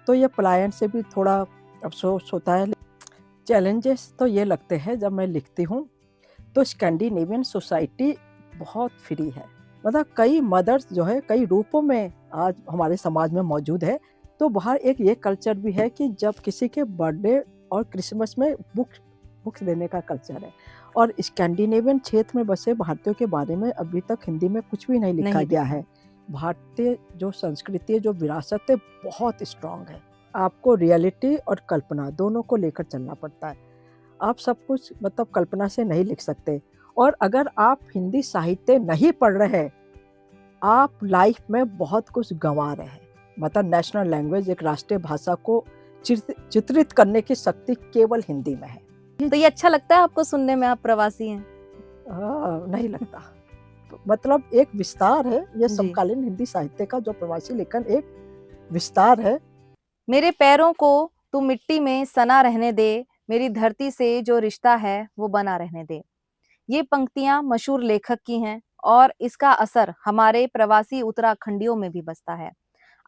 तो ये पलायन से भी थोड़ा अफ़सोस होता है। चैलेंजेस तो ये लगते हैं जब मैं लिखती हूँ, तो स्कैंडिनेवियन सोसाइटी बहुत फ्री है। मतलब कई मदर्स जो है कई रूपों में आज हमारे समाज में मौजूद है। तो बाहर एक ये कल्चर भी है कि जब किसी के बर्थडे और क्रिसमस में बुक्स देने का कल्चर है। और स्कैंडिनेवियन क्षेत्र में बसे भारतीयों के बारे में अभी तक हिंदी में कुछ भी नहीं लिखा नहीं गया लिखा। है। भारतीय जो संस्कृति है, जो विरासत है, बहुत स्ट्रांग है। आपको रियलिटी और कल्पना दोनों को लेकर चलना पड़ता है। आप सब कुछ मतलब कल्पना से नहीं लिख सकते। और अगर आप हिंदी साहित्य नहीं पढ़ रहे हैं, आप लाइफ में बहुत कुछ गंवा रहे हैं। मतलब नेशनल लैंग्वेज, एक राष्ट्रीय भाषा को चित्रित करने की शक्ति केवल हिंदी में है। तो ये अच्छा लगता है आपको सुनने में, आप प्रवासी हैं? नहीं लगता। तो मतलब एक विस्तार है ये जी। समकालीन हिंदी साहित्य का, जो प्रवासी लेखन एक विस्तार है। मेरे पैरों को तू मिट्टी में सना रहने दे, मेरी धरती से जो रिश्ता है वो बना रहने दे। ये पंक्तियां मशहूर लेखक की हैं और इसका असर हमारे प्रवासी उत्तराखंडियों में भी बसता है।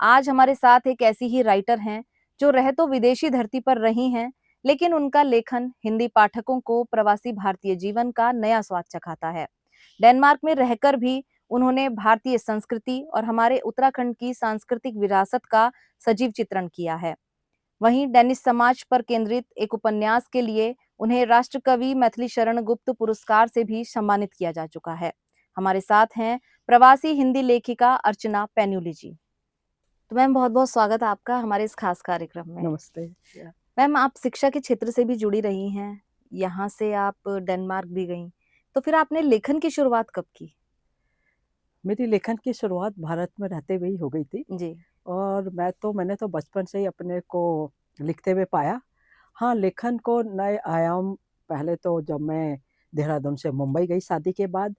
आज हमारे साथ एक ऐसी ही राइटर हैं जो रह तो विदेशी धरती पर रही हैं, लेकिन उनका लेखन हिंदी पाठकों को प्रवासी भारतीय जीवन का नया स्वाद चखाता है। डेनमार्क में रहकर भी उन्होंने भारतीय संस्कृति और हमारे उत्तराखंड की सांस्कृतिक विरासत का सजीव चित्रण किया है। वहीं डेनिश समाज पर केंद्रित एक उपन्यास के लिए उन्हें राष्ट्रकवि मैथिली शरण गुप्त पुरस्कार से भी सम्मानित किया जा चुका है। हमारे साथ हैं प्रवासी हिंदी लेखिका अर्चना पैन्यूली जी। तो मैम, बहुत बहुत स्वागत है आपका हमारे इस खास कार्यक्रम में। नमस्ते। मैम, आप शिक्षा के क्षेत्र से भी जुड़ी रही हैं, यहाँ से आप डेनमार्क भी गईं, तो फिर आपने लेखन की शुरुआत कब की? मेरी लेखन की शुरुआत भारत में रहते हुए ही हो गई थी। जी। और मैंने तो बचपन से ही अपने को लिखते हुए पाया। हाँ, लेखन को नए आयाम पहले तो जब मैं देहरादून से मुंबई गई शादी के बाद,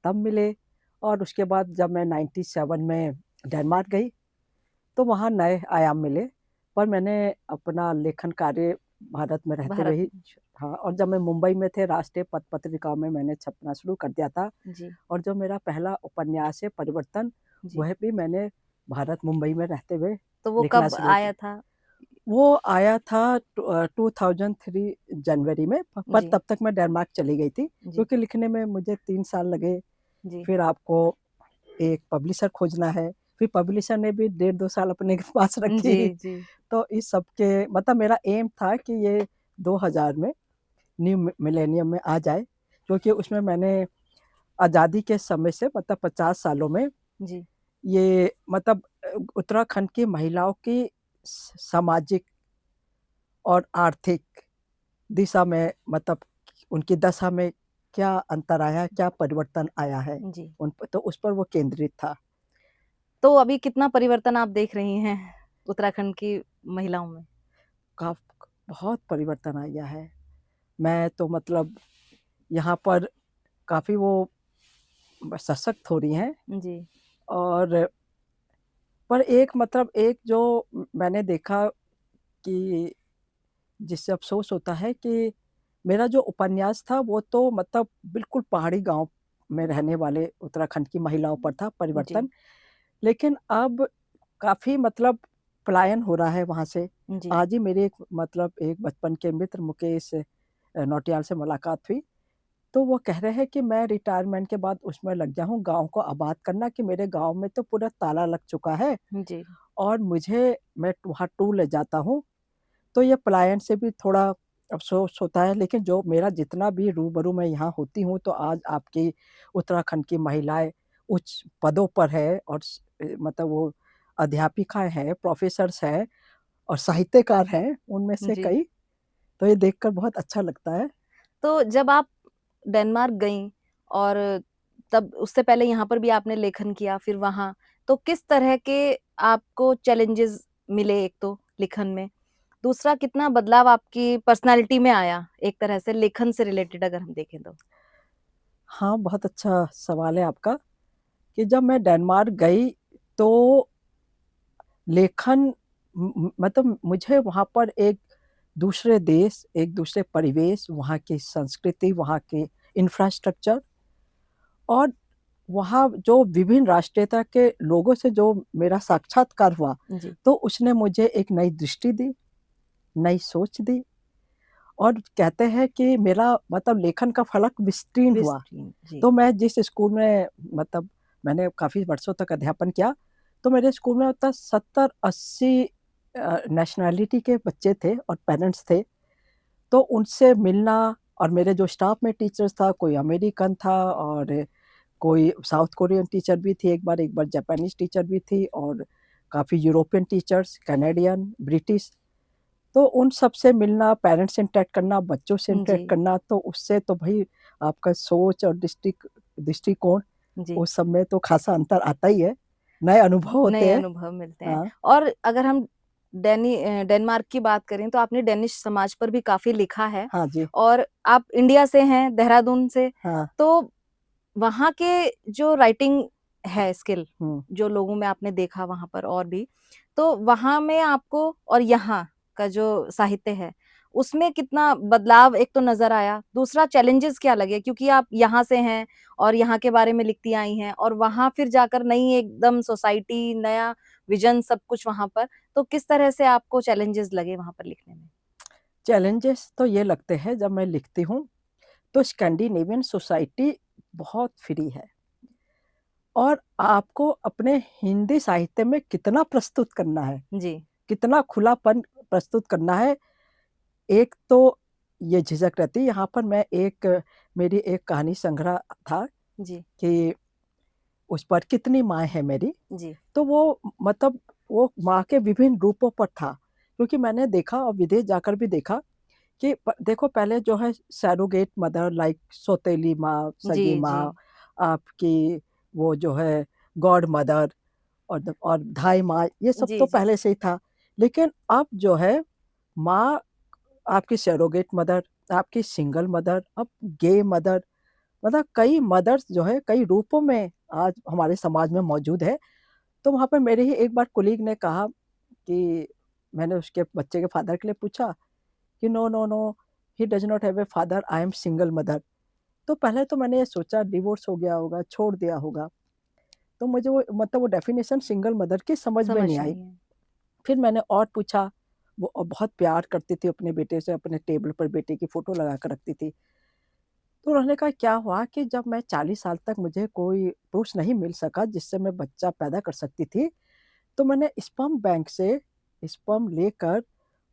तब मिले। और उसके बाद जब मैं 97 में डेनमार्क गई, तो वहाँ नए आयाम मिले। पर मैंने अपना लेखन कार्य भारत में रहते हुए भारत ही। में। हाँ, और जब मैं मुंबई में थे, राष्ट्रीय पत्रिकाओं में मैंने छपना शुरू कर दिया था। जी। और जो मेरा पहला उपन्यास है परिवर्तन, जी। वह भी मैंने भारत मुंबई में रहते हुए तो वो लिखना कब शुरू आया किया। था? वो आया था 2003 जनवरी में। पर जी। तब तक मैं डेनमार्क चली गई थी, जी। क्योंकि लिखने में मुझे 3 साल लगे। जी। फिर आपको एक पब्लिशर खोजना है, फिर पब्लिशर ने भी 1.5-2 साल अपने पास जी। रखी। जी। तो इस सब के मतलब मेरा एम था कि ये 2000 में न्यू मिलेनियम में आ जाए, क्योंकि उसमें मैंने आज़ादी के समय से मतलब 50 सालों में जी। ये मतलब उत्तराखंड की महिलाओं की सामाजिक और आर्थिक दिशा में, मतलब उनकी दशा में क्या अंतर आया, क्या परिवर्तन आया है, जी। तो उस पर वो केंद्रित था। तो अभी कितना परिवर्तन आप देख रही हैं उत्तराखंड की महिलाओं में? का बहुत परिवर्तन आ गया है। मैं तो मतलब यहाँ पर काफ़ी वो सशक्त हो रही हैं। जी। और पर एक मतलब एक जो मैंने देखा कि जिससे अफ़सोस होता है कि मेरा जो उपन्यास था वो तो मतलब बिल्कुल पहाड़ी गाँव में रहने वाले उत्तराखंड की महिलाओं पर था जी। परिवर्तन। लेकिन अब काफ़ी मतलब पलायन हो रहा है वहाँ से। जी। आज ही मेरे एक बचपन के मित्र मुकेश नौटियाल से मुलाकात हुई। तो वो कह रहे हैं कि मैं रिटायरमेंट के बाद उसमें लग गया हूँ गाँव को आबाद करना, कि मेरे गाँव में तो पूरा ताला लग चुका है जी। और मैं वहाँ टूर ले जाता हूँ। तो ये पलायन से भी थोड़ा अफ़सोस होता है। लेकिन जो मेरा जितना भी रूबरू मैं यहाँ होती हूँ, तो आज आपकी उत्तराखंड की महिलाएँ उच्च पदों पर है। और मतलब वो अध्यापिकाएँ हैं, प्रोफ़ेसर्स हैं और साहित्यकार हैं उनमें से जी। कई। तो ये देखकर बहुत अच्छा लगता है। तो जब आप डेनमार्क गईं और तब उससे पहले यहाँ पर भी आपने लेखन किया, फिर वहाँ, तो किस तरह के आपको चैलेंजेस मिले? एक तो लेखन में, दूसरा कितना बदलाव आपकी पर्सनैलिटी में आया एक तरह से लेखन से रिलेटेड अगर हम देखें तो? हाँ, बहुत अच्छा सवाल है आपका। कि जब मैं डेनमार्क गई, तो लेखन मतलब मुझे वहाँ पर एक दूसरे देश, एक दूसरे परिवेश, वहाँ की संस्कृति, वहाँ के इंफ्रास्ट्रक्चर और वहाँ जो विभिन्न राष्ट्रीयता के लोगों से जो मेरा साक्षात्कार हुआ, जी, तो उसने मुझे एक नई दृष्टि दी, नई सोच दी और कहते हैं कि मेरा मतलब लेखन का फलक विस्तीर्ण हुआ। विस्तीर्ण, जी, तो मैं जिस स्कूल में मतलब मैंने काफ़ी वर्षों तक अध्यापन किया, तो मेरे स्कूल में मतलब 70-80 नेशनैलिटी के बच्चे थे और पेरेंट्स थे। तो उनसे मिलना और मेरे जो स्टाफ में टीचर्स था, कोई अमेरिकन था और कोई साउथ कोरियन टीचर भी थी एक बार जापानीज़ टीचर भी थी और काफ़ी यूरोपियन टीचर्स, कैनेडियन, ब्रिटिश। तो उन सब से मिलना, पेरेंट्स से इंटरैक्ट करना, बच्चों से जी, इंटरैक्ट करना, तो उससे तो भई आपका सोच और दृष्टिकोण जी। उस सब में तो ख़ासा अंतर आता ही है। नए अनुभव होते नए हैं। अनुभव मिलते हैं। हाँ, और अगर हम डेनमार्क की बात करें तो आपने डेनिश समाज पर भी काफ़ी लिखा है हाँ जी, और आप इंडिया से हैं, देहरादून से, हाँ, तो वहाँ के जो राइटिंग है स्किल, हुँ। जो लोगों में आपने देखा वहाँ पर और भी, तो वहाँ में आपको और यहाँ का जो साहित्य है, उसमें कितना बदलाव एक तो नज़र आया, दूसरा चैलेंजेस क्या लगे? क्योंकि आप यहाँ से हैं और यहाँ के बारे में लिखती आई हैं और वहाँ फिर जाकर नई एकदम सोसाइटी, नया विज़न सब कुछ वहाँ पर, तो किस तरह से आपको चैलेंजेस लगे वहाँ पर लिखने में? चैलेंजेस तो ये लगते हैं जब मैं लिखती हूँ, तो स्कैंडिनेवियन सोसाइटी बहुत फ्री है और आपको अपने हिंदी साहित्य में कितना प्रस्तुत करना है, जी, कितना खुलापन प्रस्तुत करना है, एक तो ये झिझक रहती है। यहाँ पर मैं मेरी एक कहानी संग्रह था जी, कि उस पर कितनी माँ है मेरी, जी, तो वो मतलब वो माँ के विभिन्न रूपों पर था। क्योंकि मैंने देखा और विदेश जाकर भी देखा कि देखो पहले जो है सैरोगेट मदर लाइक सौतेली माँ, जी, सगी जी, माँ, आपकी वो जो है गॉड मदर और धाई माँ, ये सब जी, तो जी, पहले से ही था। लेकिन अब जो है माँ आपकी सैरोगेट मदर, आपकी सिंगल मदर, अब गे मदर, मतलब कई मदर्स जो है कई रूपों में आज हमारे समाज में मौजूद है। तो वहाँ पर मेरे ही एक बार कोलीग ने कहा कि मैंने उसके बच्चे के फादर के लिए पूछा कि no, no, no, he does not have a father, I am single mother. तो पहले तो मैंने ये सोचा डिवोर्स हो गया होगा, छोड़ दिया होगा। तो मुझे वो मतलब वो डेफ़िनेशन सिंगल मदर की समझ में समझ नहीं आई। नहीं है। फिर मैंने और पूछा, वो बहुत प्यार करती थी अपने बेटे से, अपने टेबल पर बेटे की फ़ोटो लगा कर रखती थी। तो उन्होंने कहा क्या हुआ कि जब मैं 40 साल तक मुझे कोई पुरुष नहीं मिल सका जिससे मैं बच्चा पैदा कर सकती थी, तो मैंने स्पर्म बैंक से स्पर्म लेकर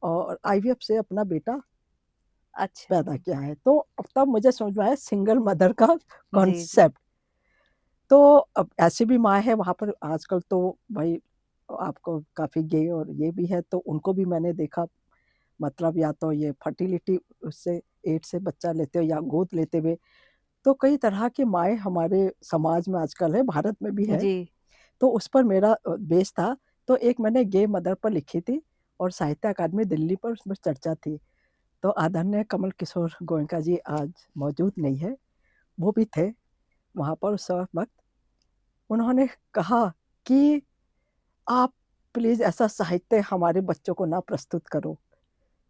और आईवीएफ से अपना बेटा अच्छा, पैदा किया है। तो अब तब मुझे समझ में आया सिंगल मदर का जी, जी, कॉन्सेप्ट। तो अब ऐसी भी माँ है वहाँ पर आजकल तो भाई आपको काफ़ी गे और ये भी है तो उनको भी मैंने देखा मतलब या तो ये फर्टिलिटी उससे एड्स से बच्चा लेते हुए या गोद लेते हुए। तो कई तरह की माएँ हमारे समाज में आजकल है, भारत में भी है। जी, तो उस पर मेरा बेस था। तो एक मैंने गे मदर पर लिखी थी और साहित्य अकादमी दिल्ली पर उसमें चर्चा थी। तो आदरणीय कमल किशोर गोयनका जी आज मौजूद नहीं है, वो भी थे वहाँ पर उस वक़्त। उन्होंने कहा कि आप प्लीज़ ऐसा साहित्य हमारे बच्चों को ना प्रस्तुत करो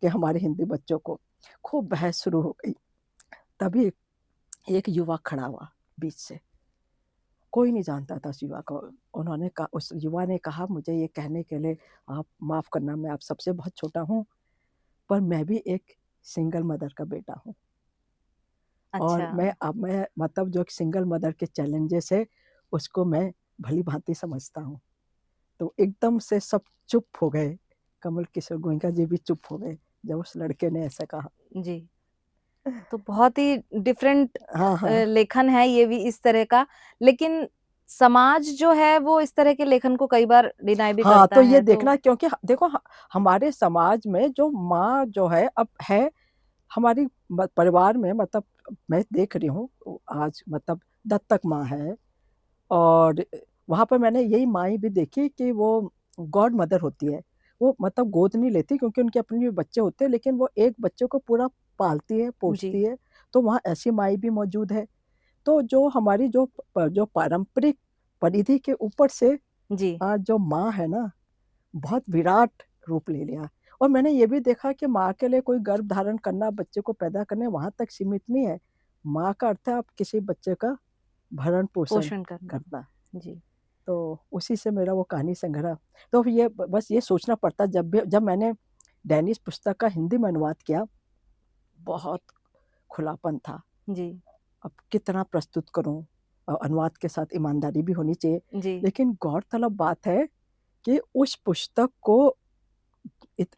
कि हमारे हिंदी बच्चों को। खूब बहस शुरू हो गई। तभी एक युवक खड़ा हुआ बीच से। कोई नहीं जानता था उस युवा को। उन्होंने कहा उस युवा ने कहा मुझे ये कहने के लिए आप माफ़ करना मैं आप सबसे बहुत छोटा हूँ, पर मैं भी एक सिंगल मदर का बेटा हूँ। और अच्छा, मैं मतलब जो एक सिंगल मदर के चैलेंजेस है, उसको मैं भली-भाँति समझता हूँ। तो एकदम से सब चुप हो गए। कमल किशोर गोयनका जी भी चुप हो गए, जब उस लड़के ने ऐसा कहा। जी। तो बहुत ही डिफरेंट हाँ, हाँ। लेखन है ये भी इस तरह का, लेकिन समाज जो है वो इस तरह के लेखन को कई बार डिनाई भी हाँ, करता तो ये है, तो देखना क्योंकि देखो हमारे समाज में जो माँ जो है अब है हमारी परिवार में मतलब मैं देख रही हूँ आज मतलब दत्तक माँ है और वहाँ पर मैंने यही माएँ भी देखी कि वो गॉड मदर होती है। वो मतलब गोद नहीं लेती क्योंकि उनके अपने भी बच्चे होते हैं लेकिन वो एक बच्चे को पूरा पालती है, जी, पोसती है, तो वहाँ ऐसी माएँ भी मौजूद है। तो जो हमारी जो पारंपरिक परिधि के ऊपर से जी, आज जो माँ है ना, बहुत विराट रूप ले लिया। और मैंने ये भी देखा कि माँ के लिए कोई गर्भ धारण करना, बच्चे को पैदा करने वहाँ तक सीमित नहीं है। माँ का अर्थ है आप किसी बच्चे का भरण पोषण पोषण करना। करना। जी, तो उसी से मेरा वो कहानी संग्रह, तो ये बस ये सोचना पड़ता जब मैंने डैनिश पुस्तक का हिंदी में अनुवाद किया, बहुत खुलापन था। जी, अब कितना प्रस्तुत करूँ? अनुवाद के साथ ईमानदारी भी होनी चाहिए। जी, लेकिन गौरतलब बात है कि उस पुस्तक को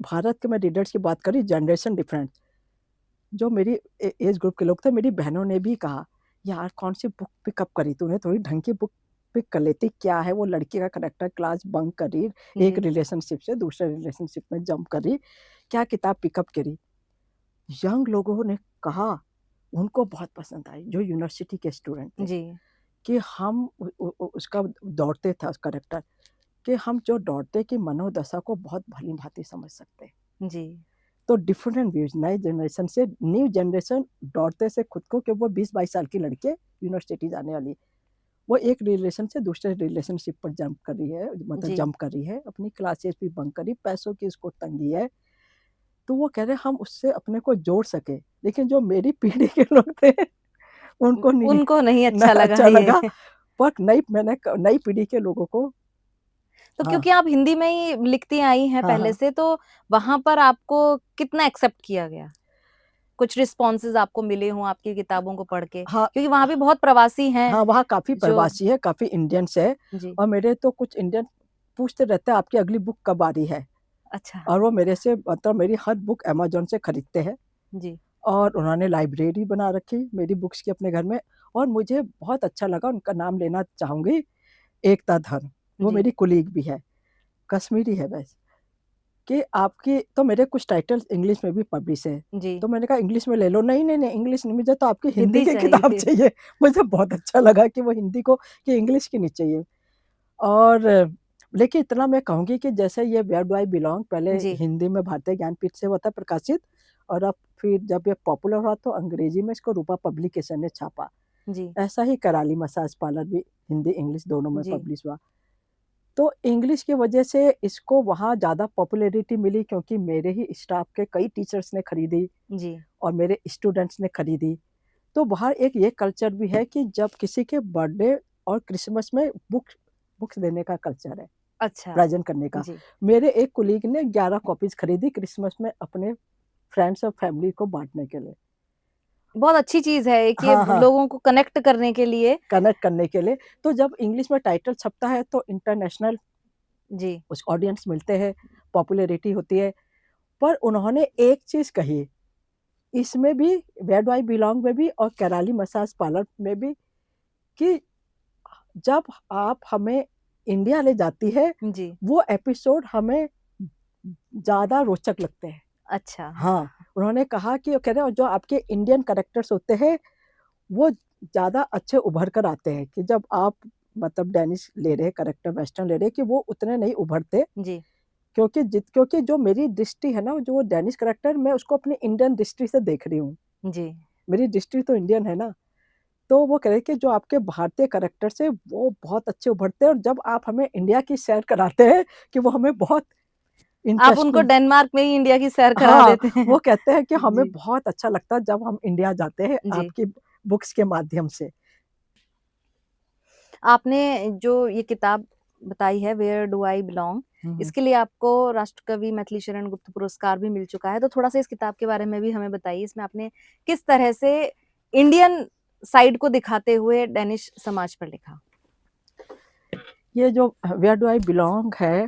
भारत के मैं रीडर्स की बात करी, जनरेशन डिफरेंट, जो मेरी एज ग्रुप के लोग थे, मेरी बहनों ने भी कहा, यार कौन सी बुक पिकअप करी तूने, थोड़ी ढंग की बुक पिक कर लेती, क्या है वो लड़की का करेक्टर, क्लास बंक करी, एक जी, रिलेशनशिप से दूसरे रिलेशनशिप में जंप करी, क्या किताब पिकअप करी। यंग लोगों ने कहा, उनको बहुत पसंद आई, जो यूनिवर्सिटी के स्टूडेंट थे, जी, कि हम उसका दौड़ते था उस करेक्टर, कि हम जो दौड़ते की मनोदशा को बहुत भली भांति समझ सकते। जी, तो डिफरेंट व्यूज, नए जनरेशन से, न्यू जनरेशन दौड़ते से खुद को, कि वो 20-22 साल की लड़के यूनिवर्सिटी जाने वाली, वो एक रिलेशन से दूसरे रिलेशनशिप पर जंप कर रही है, मतलब जी। जंप कर रही है, अपनी क्लासेस भी बंक करी, पैसों की इसको तंगी है। तो वो कह रहे हम उससे अपने को जोड़ सके, लेकिन जो मेरी पीढ़ी के लोग थे उनको नहीं, उनको नहीं ना अच्छा लगा अच्छा ये। लगा। पर नई पीढ़ी के लोगों को, तो हाँ क्योंकि आप हिंदी में ही लिखती आई हैं हाँ पहले हाँ से, तो वहाँ पर आपको कितना एक्सेप्ट किया गया? कुछ रिस्पॉन्सेज़ आपको मिले हों आपकी किताबों को पढ़ के? हाँ क्योंकि वहाँ भी बहुत प्रवासी हैं हाँ, वहाँ काफ़ी जो। प्रवासी है, काफ़ी इंडियंस है, जी, और मेरे तो कुछ इंडियन पूछते रहते हैं आपकी अगली बुक कब आ रही है, अच्छा। और वो मेरे से, मतलब मेरी हर बुक अमेज़न से खरीदते हैं, जी, और उन्होंने लाइब्रेरी बना रखी मेरी बुक्स की अपने घर में। और मुझे बहुत अच्छा लगा, उनका नाम लेना चाहूँगी, एकता धर्म, वो जी, मेरी कोलीग भी है, कश्मीरी है वैसे, कि आपकी तो मेरे कुछ टाइटल्स इंग्लिश में भी पब्लिश है। जी। तो मैंने कहा इंग्लिश में ले लो, नहीं, नहीं, नहीं इंग्लिश नहीं, मुझे तो आपकी हिंदी हिंदी की किताब चाहिए। चाहिए। मुझे बहुत अच्छा लगा कि वो हिंदी को, कि इंग्लिश की नहीं चाहिए। और लेकिन इतना मैं कहूँगी कि जैसे ये वेयर डू आई बिलॉन्ग पहले जी, हिंदी में भारतीय ज्ञानपीठ से हुआ था प्रकाशित, और अब फिर जब ये पॉपुलर हुआ तो अंग्रेजी में इसको रूपा पब्लिकेशन ने छापा। जी, ऐसा ही कराली मसाज पार्लर भी हिंदी इंग्लिश दोनों में जी, पब्लिश हुआ। तो इंग्लिश की वजह से इसको वहाँ ज़्यादा पॉपुलैरिटी मिली, क्योंकि मेरे ही स्टाफ के कई टीचर्स ने खरीदी जी। और मेरे स्टूडेंट्स ने खरीदी। तो बाहर एक ये कल्चर भी है कि जब किसी के बर्थडे और क्रिसमस में बुक्स बुक्स देने का कल्चर है, अच्छा, प्रेज़ेंट करने का। जी। मेरे एक कोलीग ने 11 कॉपीज़ खरीदी क्रिसमस में अपने फ्रेंड्स और फैमिली को बाँटने के लिए। बहुत अच्छी चीज़ है एक ये हाँ, हाँ, लोगों को कनेक्ट करने के लिए। कनेक्ट करने के लिए। तो जब इंग्लिश में टाइटल छपता है तो इंटरनेशनल जी, उस ऑडियंस मिलते हैं, पॉपुलैरिटी होती है। पर उन्होंने एक चीज़ कही, इसमें भी वेयर डू आई बिलॉन्ग में भी और कराली मसाज पार्लर में भी, कि जब आप हमें इंडिया ले जाती है, जी। वो एपिसोड हमें ज़्यादा रोचक लगते हैं। अच्छा, हाँ, उन्होंने कहा कि वो कह रहे हैं जो आपके इंडियन कैरेक्टर्स होते हैं, वो ज़्यादा अच्छे उभर कर आते हैं, कि जब आप मतलब डेनिश ले रहे हैं कैरेक्टर, वेस्टर्न ले रहे हैं, कि वो उतने नहीं उभरते, जी, क्योंकि जो मेरी दृष्टि है ना, जो वो डेनिश कैरेक्टर, मैं उसको अपनी इंडियन दृष्टि से देख रही हूँ। जी। मेरी दृष्टि तो इंडियन है ना। तो वो कह रहे कि जो आपके भारतीय कैरेक्टर्स हैं, वो बहुत अच्छे उभरते हैं, और जब आप हमें इंडिया की सैर कराते हैं, कि वो हमें बहुत आप उनको इंटरेस्टिंग, डेनमार्क में ही इंडिया की सैर करा हाँ, देते हैं। वो कहते हैं कि हमें जी, बहुत अच्छा लगता है जब हम इंडिया जाते हैं जी। आपकी बुक्स के माध्यम से। आपने जो ये किताब बताई है वेयर डू आई बिलॉन्ग, हुँ, हुँ। इसके लिए आपको राष्ट्रकवि मैथिली शरण गुप्त पुरस्कार भी मिल चुका है। तो थोड़ा-सा इस किताब के बारे में भी हमें बताइए। इसमें आपने किस तरह से इंडियन साइड को दिखाते हुए डेनिश समाज पर लिखा? ये जो वेयर डू आई बिलॉन्ग है,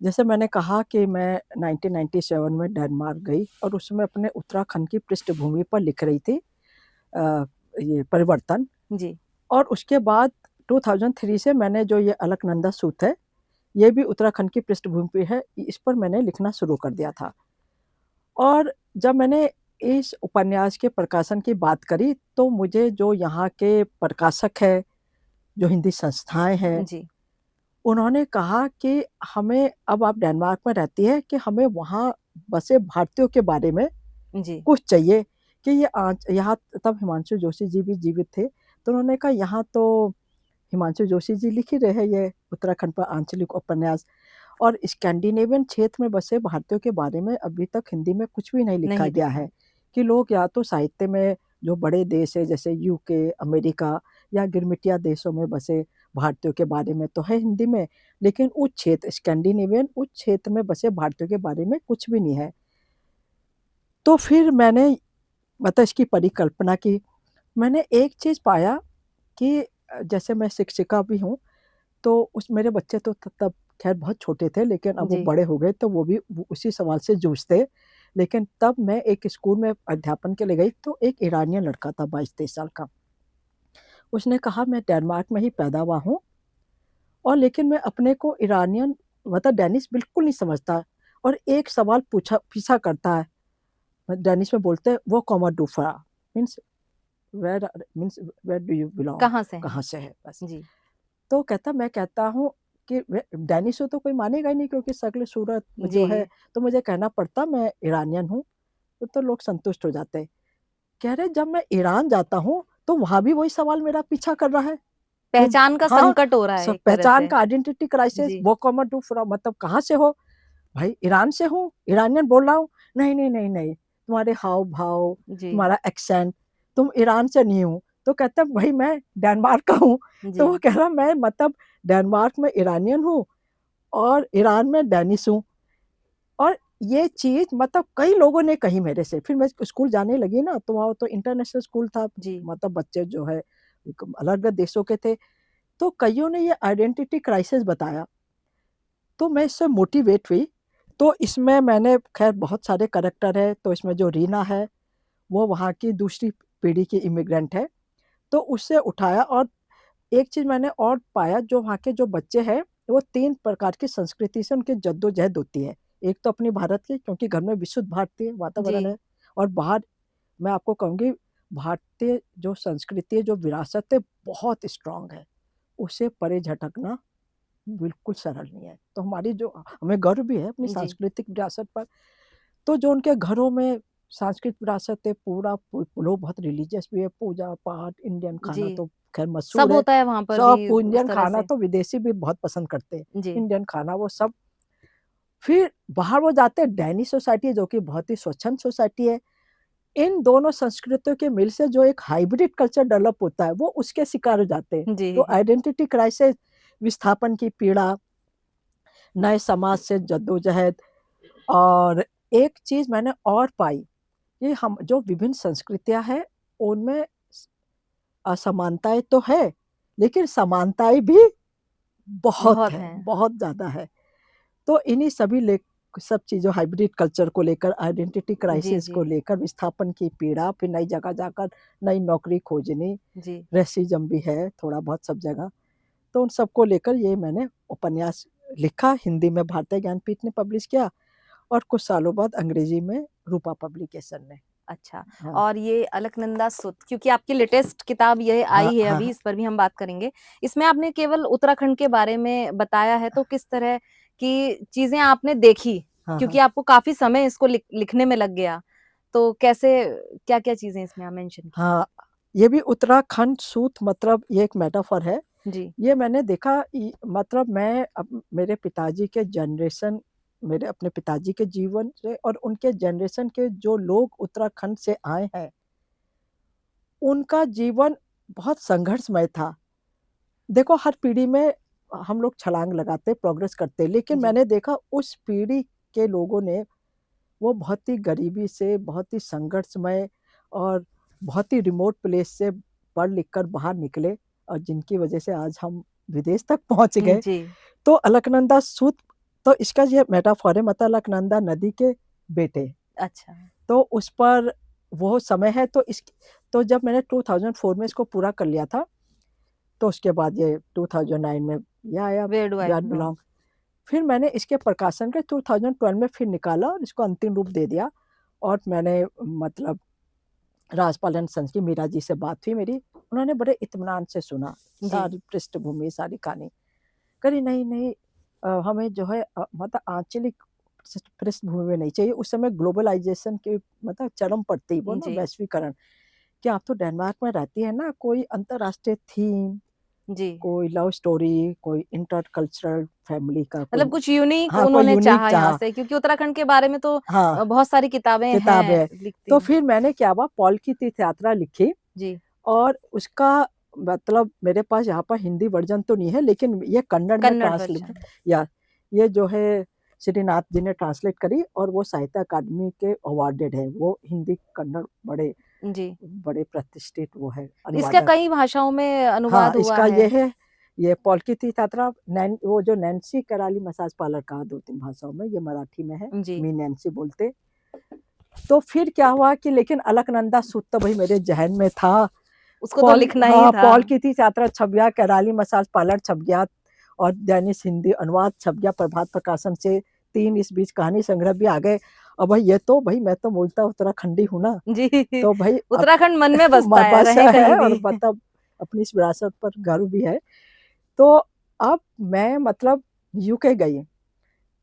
जैसे मैंने कहा कि मैं 1997 में डेनमार्क गई, और उसमें अपने उत्तराखंड की पृष्ठभूमि पर लिख रही थी अ, ये परिवर्तन। जी, और उसके बाद 2003 से मैंने जो ये अलकनंदा सूत है, ये भी उत्तराखंड की पृष्ठभूमि पे है, इस पर मैंने लिखना शुरू कर दिया था। और जब मैंने इस उपन्यास के प्रकाशन की बात करी, तो मुझे जो यहाँ के प्रकाशक हैं, जो हिंदी संस्थाएँ हैं, जी, उन्होंने कहा कि हमें, अब आप डेनमार्क में रहती हैं, कि हमें वहाँ बसे भारतीयों के बारे में जी, कुछ चाहिए, कि ये आज यहाँ, तब हिमांशु जोशी जी भी जीवित थे, तो उन्होंने कहा यहाँ तो हिमांशु जोशी जी लिख ही रहे हैं ये उत्तराखंड पर आंचलिक उपन्यास, और स्कैंडिनेवियन क्षेत्र में बसे भारतीयों के बारे में अभी तक हिंदी में कुछ भी नहीं लिखा नहीं गया लिखा है, है। कि लोग या तो साहित्य में जो बड़े देश है जैसे यूके, अमेरिका, या गिरमिटिया देशों में बसे भारतीयों के बारे में तो है हिंदी में, लेकिन उस क्षेत्र स्कैंडिनेवियन उस क्षेत्र में बसे भारतीयों के बारे में कुछ भी नहीं है। तो फिर मैंने मतलब इसकी परिकल्पना की। मैंने एक चीज़ पाया कि जैसे मैं शिक्षिका भी हूँ, तो उस मेरे बच्चे तो तब खैर बहुत छोटे थे, लेकिन अब वो जी। बड़े हो गए, तो वो भी उसी सवाल से जूझते। लेकिन तब मैं एक स्कूल में अध्यापन के लिए गई, तो एक ईरानियन लड़का था 22-23 साल का। उसने कहा मैं डेनमार्क में ही पैदा हुआ हूँ और लेकिन मैं अपने को ईरानियन मतलब डेनिश बिल्कुल नहीं समझता, और एक सवाल पीछा करता है। डेनिश में बोलते हैं वो कॉमा डूफा means where do you belong, कहाँ से कहाँ हैं? से है बस। जी। तो कहता मैं कहता हूँ कि डेनिश हो तो कोई मानेगा ही नहीं, क्योंकि शक्ल सूरत जो है, जी। तो मुझे कहना पड़ता मैं ईरानियन हूँ, तो लोग संतुष्ट हो जाते। कह रहे जब मैं ईरान जाता हूँ तो वहां भी वही सवाल मेरा पीछा कर रहा है कि पहचान का हाँ, संकट हो रहा है सब एक तरह पहचान से। का आइडेंटिटी क्राइसिस, जी। वो कॉमन टू फ्रॉम मतलब कहाँ से हो भाई? ईरान से हूँ, ईरानियन बोल रहा हूँ। नहीं नहीं नहीं नहीं, तुम्हारे हाव भाव, जी। तुम्हारा एक्सेंट, तुम ईरान से नहीं हो। तो कहता है भाई मैं डेनमार्क का हूँ। तो वो जी। कह रहा मैं मतलब डेनमार्क में ईरानियन हूँ और ईरान में डेनिश हूँ। और ये चीज मतलब कई लोगों ने कही मेरे से। फिर मैं स्कूल जाने लगी ना, तो वहाँ तो इंटरनेशनल स्कूल था, जी। मतलब बच्चे जो है अलग अलग देशों के थे, तो कईयों ने ये आइडेंटिटी क्राइसिस बताया। तो मैं इससे मोटिवेट हुई। तो इसमें मैंने खैर बहुत सारे कैरेक्टर है, तो इसमें जो रीना है वो वहाँ की दूसरी पीढ़ी की इमिग्रेंट है, तो उससे उठाया। और एक चीज मैंने और पाया, जो वहाँ के जो बच्चे हैं वो 3 प्रकार की संस्कृति से उनकी जद्दोजहद होती है। एक तो अपनी भारत की, क्योंकि घर में विशुद्ध भारतीय वातावरण जी। है, और बाहर मैं आपको कहूँगी भारतीय जो संस्कृति है, जो विरासत है, बहुत स्ट्रांग है। उससे परे झटकना बिल्कुल सरल नहीं है। तो हमारी जो हमें गर्व भी है अपनी जी। सांस्कृतिक विरासत पर। तो जो उनके घरों में सांस्कृतिक विरासत है, पूरा लोग बहुत रिलीजियस भी है, पूजा पाठ, इंडियन खाना जी। तो खैर सब मशहूर है। होता है वहाँ पर भी सब उस इंडियन तरह खाना से। तो विदेशी भी बहुत पसंद करते हैं, जी। इंडियन खाना वो सब। फिर बाहर वो जाते हैं डैनिश सोसाइटी, जो कि बहुत ही स्वच्छंद सोसाइटी है। इन दोनों संस्कृतियों के मिल से जो एक हाइब्रिड कल्चर डेवलप होता है, वो उसके शिकार हो जाते हैं। जी। तो आइडेंटिटी क्राइसिस, विस्थापन की पीड़ा, नए समाज से जद्दोजहद। और एक चीज मैंने और पाई कि हम जो विभिन्न संस्कृतियां हैं उनमें असमानताएं तो है, लेकिन समानताएं भी बहुत बहुत है, हैं। बहुत ज्यादा है। तो इन्हीं सभी सब चीजों, हाइब्रिड कल्चर को लेकर, आइडेंटिटी जी। क्राइसिस जी। को लेकर, विस्थापन की पीड़ा, फिर नई जगह जाकर नई नौकरी खोजनी, जी। रेसिज्म भी है थोड़ा बहुत सब जगह। तो उन सबको लेकर ये मैंने उपन्यास लिखा। हिंदी में भारतीय ज्ञानपीठ ने पब्लिश किया, और कुछ सालों बाद अंग्रेजी में रूपा पब्लिकेशन ने। अच्छा। हाँ और ये अलकनंदा सुत, क्योंकि आपकी लेटेस्ट किताब ये हाँ आई है हाँ अभी, हाँ इस पर भी हम बात करेंगे। इसमें आपने केवल उत्तराखंड के बारे में बताया है, तो किस तरह की चीजें आपने देखी? हाँ क्योंकि हाँ आपको काफी समय इसको लिखने में लग गया, तो कैसे, क्या-क्या चीजें इसमें आप मेंशन की? हाँ, ये भी उत्तराखंड सूत मतलब ये एक मेटाफर है। जी। ये मैंने देखा मतलब मैं मेरे पिताजी के जनरेशन, मेरे अपने पिताजी के जीवन से और उनके जनरेशन के जो लोग उत्तराखंड से आए हैं, उनका जीवन बहुत संघर्षमय था। देखो हर पीढ़ी में हम लोग छलांग लगाते, प्रोग्रेस करते, लेकिन जी। मैंने देखा उस पीढ़ी के लोगों ने वो बहुत ही गरीबी से, बहुत ही संघर्षमय और बहुत ही रिमोट प्लेस से पढ़ लिख कर बाहर निकले, और जिनकी वजह से आज हम विदेश तक पहुंच गए। जी। तो अलकनंदा सूत, तो इसका ये मेटाफर है, मतलब अलकनंदा नदी के बेटे। अच्छा। तो उस पर वो समय है। तो जब मैंने 2004 में इसको पूरा कर लिया था, तो उसके बाद ये 2009 में ये आया, where do I where belong? Belong. फिर मैंने इसके प्रकाशन के 2012 में फिर निकाला और इसको अंतिम रूप दे दिया। और मैंने मतलब राजपाल एंड सन्स की मीरा जी से बात हुई मेरी, उन्होंने बड़े इत्मीनान से सुना जी। सारी पृष्ठभूमि, सारी कहानी। करी नहीं नहीं, हमें जो है मतलब आंचलिक पृष्ठभूमि में नहीं चाहिए। उस समय ग्लोबलाइजेशन की मतलब चरम पर थी वो ना, जी। वैश्वीकरण। कि आप तो डेनमार्क में रहती है ना, कोई अंतरराष्ट्रीय थीम, जी। कोई लव स्टोरी, कोई इंटरकल्चरल फैमिली का कोई, मतलब कुछ यूनिक हाँ कोई उन्होंने यूनिक चाहा यहाँ चाह, से, क्योंकि उत्तराखंड के बारे में तो हाँ बहुत सारी किताबें किताब हैं है। लिखती तो हुई। फिर मैंने क्या हुआ, पॉल की तीर्थ यात्रा लिखी, जी। और उसका मतलब मेरे पास यहाँ पर हिंदी वर्जन तो नहीं है, लेकिन ये कन्नड़ में कन्नड़ ट्रांसलेट, वर्जन। या ये जो है श्रीनाथ जी ने ट्रांसलेट करी और वो साहित्य अकादमी के अवार्डेड है। वो हिंदी कन्नड़ बड़े जी। बड़े प्रतिष्ठित वो है इसका अनुवादक। कई भाषाओं में हाँ, अनुवाद हुआ इसका है। ये है, ये पॉलकी तीर्थयात्रा, वो जो नैन्सी कराली मसाज पार्लर का 2-3 भाषाओं में, ये मराठी में है, जी। मी नैन्सी बोलते। तो फिर क्या हुआ कि लेकिन अलकनंदा सूत्र तो भाई मेरे जहन में था। उसको तो लिखना ही था। पॉलकी तीर्थयात्रा छप गया, कराली मसाज पार्लर छप गया और दैनिक हिंदी अनुवाद छप गया प्रभात प्रकाशन से। 3 इस बीच कहानी संग्रह भी आ गए। अब भाई ये तो भाई मैं तो मूलतः उत्तराखंडी हूँ ना, जी। तो भाई अब उत्तराखंड मन में बसता है, बस रहे कहीं है और भी। मतलब अपनी इस विरासत पर गर्व भी है। तो अब मैं मतलब यूके गई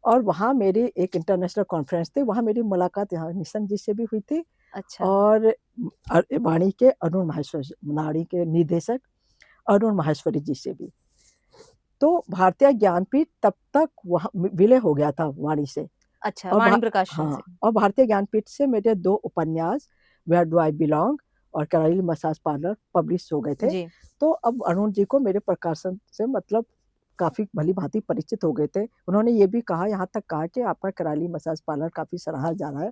और वहाँ मेरी एक इंटरनेशनल कॉन्फ्रेंस थी, वहाँ मेरी मुलाकात यहाँ निशंक जी से भी हुई थी अच्छा। और वाणी के अरुण माहेश्वरी, वाणी के निदेशक अरुण माहेश्वरी जी से भी। तो भारतीय ज्ञानपीठ तब तक वहाँ विलय हो गया था वाणी से। अच्छा, और वाणी प्रकाशन हाँ, से। और भारतीय ज्ञानपीठ से मेरे 2 उपन्यास वेयर डू आई बिलोंग और कराली मसाज पार्लर पब्लिश हो गए थे। जी। तो अब अरुण जी को मेरे प्रकाशन से मतलब काफ़ी भली-भांति परिचित हो गए थे। उन्होंने ये भी कहा, यहाँ तक कहा कि आपका कराली मसाज पार्लर काफ़ी सराहा जा रहा है।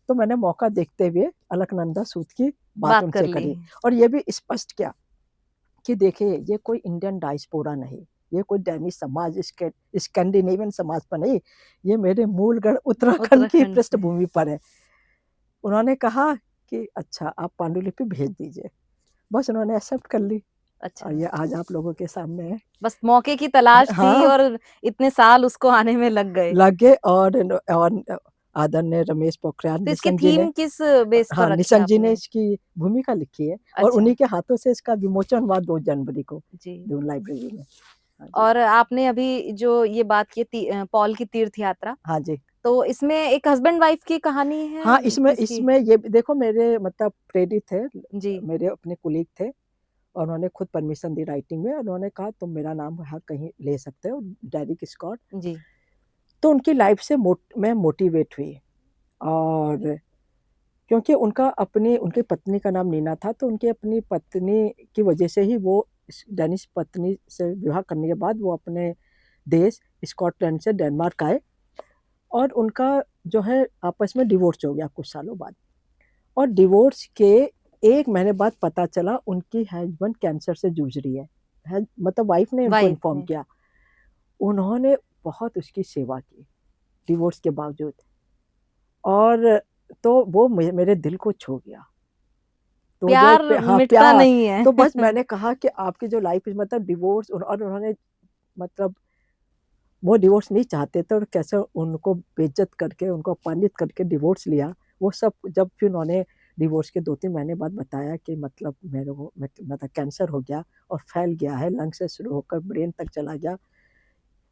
तो मैंने मौका देखते हुए अलकनंदा सूद की बात बात कर उनसे ली। करी और ये भी स्पष्ट किया कि देखिए ये कोई इंडियन डायस्पोरा नहीं, ये कोई डैनिश समाज, स्कैंडिनेवियन समाज पर नहीं, ये मेरे मूल गढ़ उत्तराखंड की उत्तराखंड से। पृष्ठभूमि पर है। उन्होंने कहा कि अच्छा आप पांडुलिपि भेज दीजिए। बस उन्होंने एक्सेप्ट कर ली अच्छा। और ये आज आप लोगों के सामने है। बस मौके की तलाश थी हाँ, और इतने साल उसको आने में लग गए। लग गए और आदरणीय रमेश पोखरियाल तो इसकी निशंक जी ने, थीम किस बेस पर हाँ, रखी निशंक जी ने आपने? इसकी भूमिका लिखी है और अच्छा। उन्हीं के हाथों से इसका विमोचन हुआ 2 जनवरी को जी। दून लाइब्रेरी में। हाँ जी। और आपने अभी जो ये बात की पॉल की तीर्थ यात्रा, हाँ जी। तो इसमें एक हस्बैंड वाइफ की कहानी है, हाँ, इसमें किसकी? इसमें ये देखो मेरे मतलब प्रेरित थे, जी। मेरे अपने कुलीग थे और उन्होंने खुद परमिशन दी राइटिंग में। उन्होंने कहा तुम मेरा नाम हर कहीं ले सकते हो, डेरिक स्कॉट। जी। तो उनकी लाइफ से मैं मोटिवेट हुई और क्योंकि उनकी पत्नी का नाम नीना था, तो उनकी अपनी पत्नी की वजह से ही वो डेनिश पत्नी से विवाह करने के बाद वो अपने देश स्कॉटलैंड से डेनमार्क आए और उनका जो है आपस में डिवोर्स हो गया कुछ सालों बाद। और डिवोर्स के 1 महीने बाद पता चला उनकी हस्बैंड कैंसर से जूझ रही है। मतलब वाइफ ने उनको वाइफ इन्फॉर्म ने। किया। उन्होंने बहुत उसकी सेवा की डिवोर्स के बावजूद और तो वो मेरे दिल को छू गया। तो जो प्यार हाँ, मिटता प्यार। नहीं है। तो बस मैंने कहा कि आपकी जो लाइफ मतलब डिवोर्स और उन्होंने मतलब वो डिवोर्स नहीं चाहते थे और कैसे उनको बेइज्जत करके, उनको अपमानित करके डिवोर्स लिया। वो सब जब फिर उन्होंने डिवोर्स के 2-3 महीने बाद बताया कि मतलब मेरे को मतलब कैंसर हो गया और फैल गया है, लंग से शुरू होकर ब्रेन तक चला गया।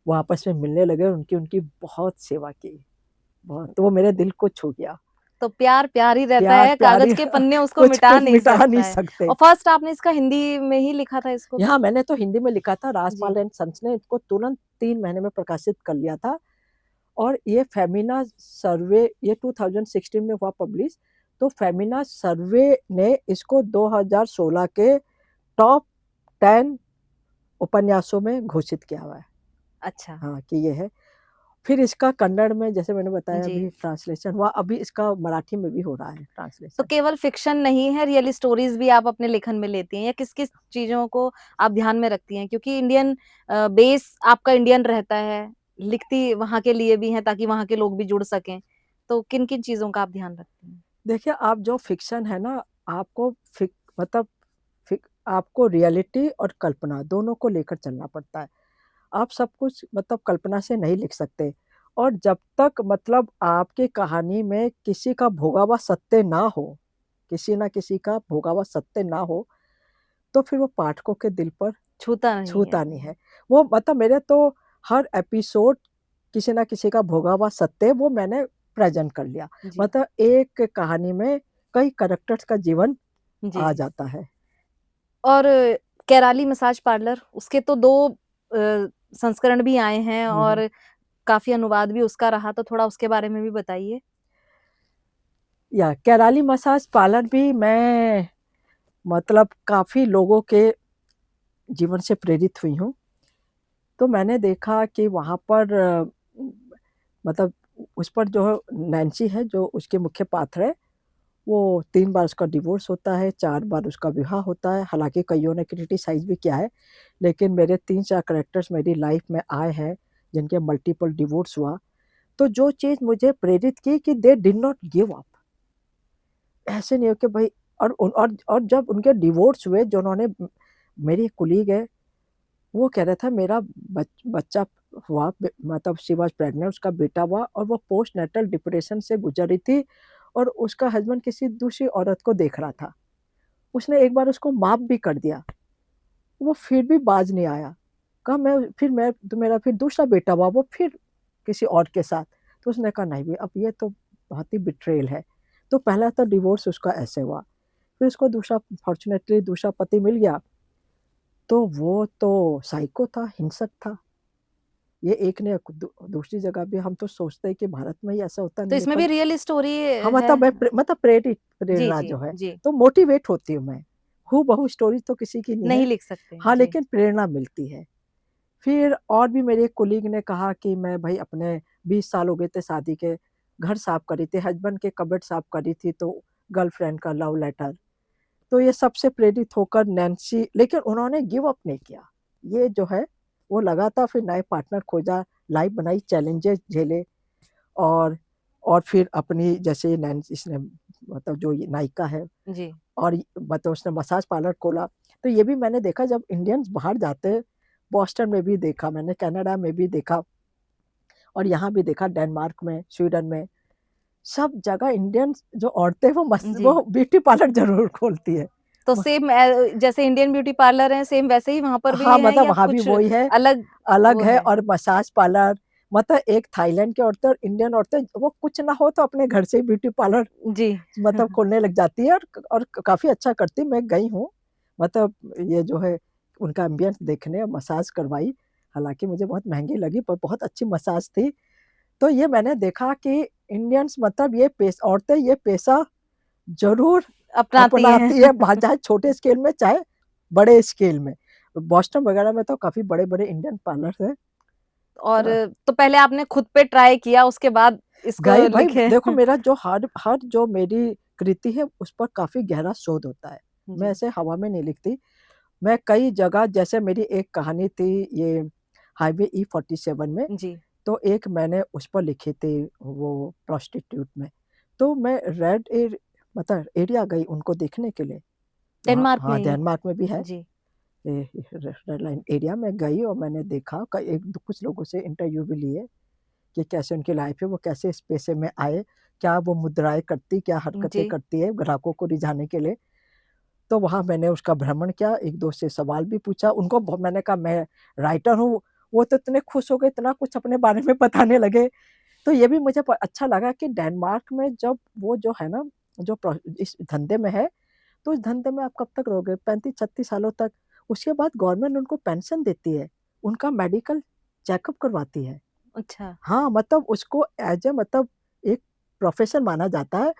वो आपस में मिलने लगे और उनकी उनकी बहुत सेवा की, बहुत। तो वो मेरे दिल को छू गया। तो प्यार प्यार ही रहता प्यार है, प्यार ही कागज के पन्ने उसको कुछ मिटा कुछ नहीं मिटा सकता नहीं है। सकते। और फर्स्ट आपने इसका हिंदी में ही लिखा था इसको? यहाँ मैंने तो हिंदी में लिखा था, जी। राजपाल एंड सन्स ने इसको तुरंत 3 महीने में प्रकाशित कर लिया था और ये फेमिना सर्वे ये 2016 में हुआ पब्लिश। तो फेमिना सर्वे ने इसको 2016 के टॉप 10 उपन्यासों में घोषित किया हुआ है। अच्छा। हाँ, कि ये है। फिर इसका कन्नड़ में जैसे मैंने बताया जी। अभी ट्रांसलेशन हुआ, अभी इसका मराठी में भी हो रहा है तो ट्रांसलेशन। केवल फिक्शन नहीं है, रियल स्टोरीज भी आप अपने लेखन में लेती हैं, या किस-किस चीज़ों को आप ध्यान में रखती हैं? क्योंकि इंडियन बेस आपका इंडियन रहता है, लिखती वहाँ के लिए भी हैं ताकि वहाँ के लोग भी जुड़ सकें। तो किन-किन चीज़ों का आप ध्यान रखती हैं? देखिए, आप जो फ़िक्शन है ना, आपको मतलब आपको रियलिटी और कल्पना दोनों को लेकर चलना पड़ता है। आप सब कुछ मतलब कल्पना से नहीं लिख सकते और जब तक मतलब आपकी कहानी में किसी का भोगा हुआ सत्य ना हो, किसी न किसी का भोगा हुआ सत्य ना हो, तो फिर वो पाठकों के दिल पर छूता नहीं है। छूता नहीं है। वो मतलब मेरे तो हर एपिसोड किसी न किसी का भोगा हुआ सत्य वो मैंने प्रेज़ेंट कर लिया। जी। मतलब एक कहानी में कई कैरेक्टर्स का जीवन जी। आ जाता है। और कैराली मसाज पार्लर, उसके तो 2 संस्करण भी आए हैं हुँ, हुँ। और काफ़ी अनुवाद भी उसका रहा, तो थोड़ा उसके बारे में भी बताइए? या केराली मसाज पार्लर भी मैं मतलब काफ़ी लोगों के जीवन से प्रेरित हुई हूँ। तो मैंने देखा कि वहाँ पर मतलब उस पर जो नैन्सी है, जो उसके मुख्य पात्र है, वो 3 बार उसका डिवोर्स होता है, 4 बार उसका विवाह होता है। हालाँकि कइयों ने क्रिटिसाइज़ भी किया है, लेकिन मेरे 3-4 कैरेक्टर्स मेरी लाइफ़ में आए हैं, जिनके मल्टीपल डिवोर्स हुआ। तो जो चीज़ मुझे प्रेरित की कि they did not give up. ऐसे नहीं हो कि भाई, और जब उनके डिवोर्स हुए, जो उन्होंने मेरी एक कोलीग है, वो कह रहा था मेरा बच्चा हुआ, मतलब शी वाज़ प्रेग्नेंट, उसका बेटा हुआ और वो पोस्टनेटल डिप्रेशन से गुज़र रही थी और उसका हस्बैंड किसी दूसरी औरत को देख रहा था। उसने एक बार उसको माफ़ भी कर दिया, वो फिर भी बाज नहीं आया। कहा मैं तो मेरा फिर दूसरा बेटा हुआ, वो फिर किसी और के साथ। तो उसने कहा नहीं भई, अब ये तो बहुत ही बिट्रेयल है। तो पहला तो डिवोर्स उसका ऐसे हुआ, फिर उसको दूसरा, फॉर्च्यूनेटली दूसरा पति मिल गया, तो वो तो साइको था, हिंसक था। ये एक ने दूसरी जगह भी हम तो सोचते हैं कि भारत में ही ऐसा होता तो नहीं है, इसमें भी पर रियल स्टोरी हाँ, है? मतलब मतलब जी, प्रेरणा जी, जो है, जी। तो मोटिवेट होती हूँ मैं। हूबहू स्टोरी तो किसी की नहीं नहीं है। लिख सकते। हाँ, जी। लेकिन प्रेरणा मिलती है। फिर और भी मेरे एक कोलीग ने कहा कि मैं भई अपने 20 साल हो गए थे शादी के, घर साफ कर रही थी, हस्बैंड के कबर्ड साफ कर रही थी, तो गर्लफ्रेंड का लव लेटर। तो ये सबसे प्रेरित होकर नैन्सी, लेकिन उन्होंने गिव अप नहीं किया। ये जो है, वो लगातार फिर नए पार्टनर खोजा, लाइफ़ बनाई, चैलेंजेस झेले और और फिर अपनी, जैसे नैन्सी, इसने मतलब जो ये नायिका है, जी। और मतलब उसने मसाज पार्लर खोला। तो ये भी मैंने देखा जब इंडियंस बाहर जाते हैं, बॉस्टन में भी देखा मैंने, कनाडा में भी देखा और यहाँ भी देखा, डेनमार्क में, स्वीडन में, सब जगह इंडियंस जो औरतें, जी। वो ब्यूटी पार्लर ज़रूर खोलती है। तो म सेम जैसे इंडियन ब्यूटी पार्लर है, सेम वैसे ही वहाँ पर भी हाँ, है मतलब या वहाँ भी कुछ वही है, अलग अलग वो है, है? और मसाज पार्लर, मतलब एक थाईलैंड की औरतें और इंडियन औरतें, वो कुछ ना हो तो अपने घर से ही ब्यूटी पार्लर जी। मतलब खोलने लग जाती है, और काफ़ी अच्छा करती है। मैं गई हूँ, मतलब ये जो है, उनका एम्बियंस देखने, मसाज करवाई, हालाँकि मुझे बहुत महँगी लगी, पर बहुत अच्छी मसाज थी। तो ये मैंने देखा कि इंडियन्स, मतलब ये औरतें ये पेशा ज़रूर अपनाती हैं। अपनाती है, चाहे छोटे स्केल में, चाहे बड़े स्केल में। बॉस्टन वगैरह में तो काफ़ी बड़े-बड़े इंडियन पार्लर्स हैं। और अ, तो पहले आपने खुद पे ट्राई किया, उसके बाद इसको गई भाई, लिखे। देखो मेरा जो हर हर जो मेरी कृति है, उस पर काफ़ी गहरा शोध होता है। मैं जी। ऐसे हवा में नहीं लिखती। मैं कई जगह, जैसे मेरी एक कहानी थी ये हाईवे E47 में, जी। तो एक मैंने उस पर लिखी थी, वो प्रोस्टिट्यूट में। तो मैं मतलब एरिया गई उनको देखने के लिए। वहाँ, डेनमार्क में हाँ, ही? डेनमार्क में भी है। जी। रेड लाइन एरिया में गई और मैंने देखा, कुछ लोगों से इंटरव्यू भी लिए कि कैसे उनकी लाइफ है, वो कैसे इस पेशे में आए, क्या वो मुद्राएँ करती, क्या हरकतें जी। करती है ग्राहकों को रिझाने के लिए। तो वहाँ मैंने उसका भ्रमण किया, 1-2 से सवाल भी पूछा। उनको मैंने कहा मैं राइटर हूँ, वो तो इतने खुश हो गए, इतना कुछ अपने बारे में बताने लगे। तो ये भी मुझे अच्छा लगा कि डेनमार्क में जब वो जो है ना, जो इस धंधे में है, तो इस धंधे में आप कब तक रहोगे? 35-36 सालों तक। उसके बाद गवर्नमेंट उनको पेंशन देती है, उनका मेडिकल चेकअप करवाती है। अच्छा। हाँ, मतलब उसको एज़ मतलब एक प्रोफ़ेशन माना जाता है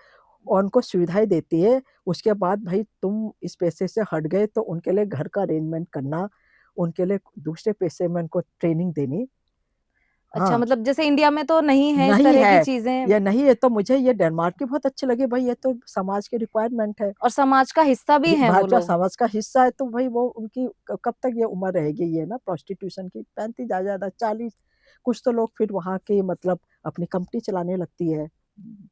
और उनको सुविधाएँ देती है। उसके बाद भई तुम इस पेशे से हट गए तो उनके लिए घर का अरेंजमेंट करना, उनके लिए दूसरे पेशे में उनको ट्रेनिंग देनी। अच्छा, हाँ, मतलब जैसे इंडिया में तो नहीं है इस नहीं तरह की है, चीज़ें ये नहीं है, तो मुझे ये डेनमार्क की बहुत अच्छी लगी, भई ये तो समाज की रिक्वायरमेंट है। और समाज का हिस्सा भी हैं वो भाजपा लोग। समाज का हिस्सा है, तो भई वो उनकी कब तक ये उम्र रहेगी, ये ना प्रोस्टिट्यूशन की, 35 ज़्यादा से ज़्यादा 40। कुछ तो लोग फिर वहाँ के मतलब अपनी कंपनी चलाने लगती है,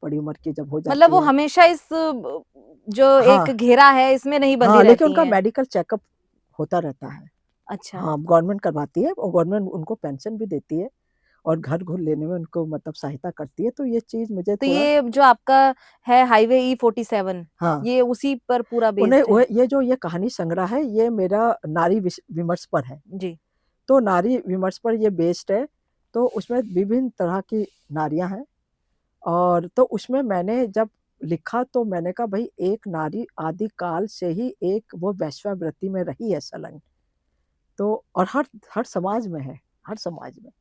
बड़ी उम्र की जब हो मतलब जाती वो है। हमेशा इस जो हाँ, एक घेरा है इसमें नहीं बंधी हाँ, लेकिन रहती उनका हैं। मेडिकल चेकअप होता रहता है। अच्छा। हाँ, गवर्नमेंट करवाती है और गवर्नमेंट उनको पेंशन भी देती है और घर-घुर लेने में उनको मतलब सहायता करती है, तो ये चीज़ मुझे तो थोड़ा। ये जो आपका है हाईवे E47 हाँ, ये उसी पर पूरा उन्हें बेस्ड वो है? ये जो ये कहानी संग्रह है, ये मेरा नारी विमर्श पर है। जी। तो नारी विमर्श पर ये बेस्ड है, तो उसमें विभिन्न तरह की नारियाँ हैं, और तो उसमें मैंने जब लिखा तो मैंने कहा भई एक नारी आदिकाल से ही एक वो वेश्यावृत्ति में रही है संलग्न। तो और हर हर समाज में है, हर समाज में।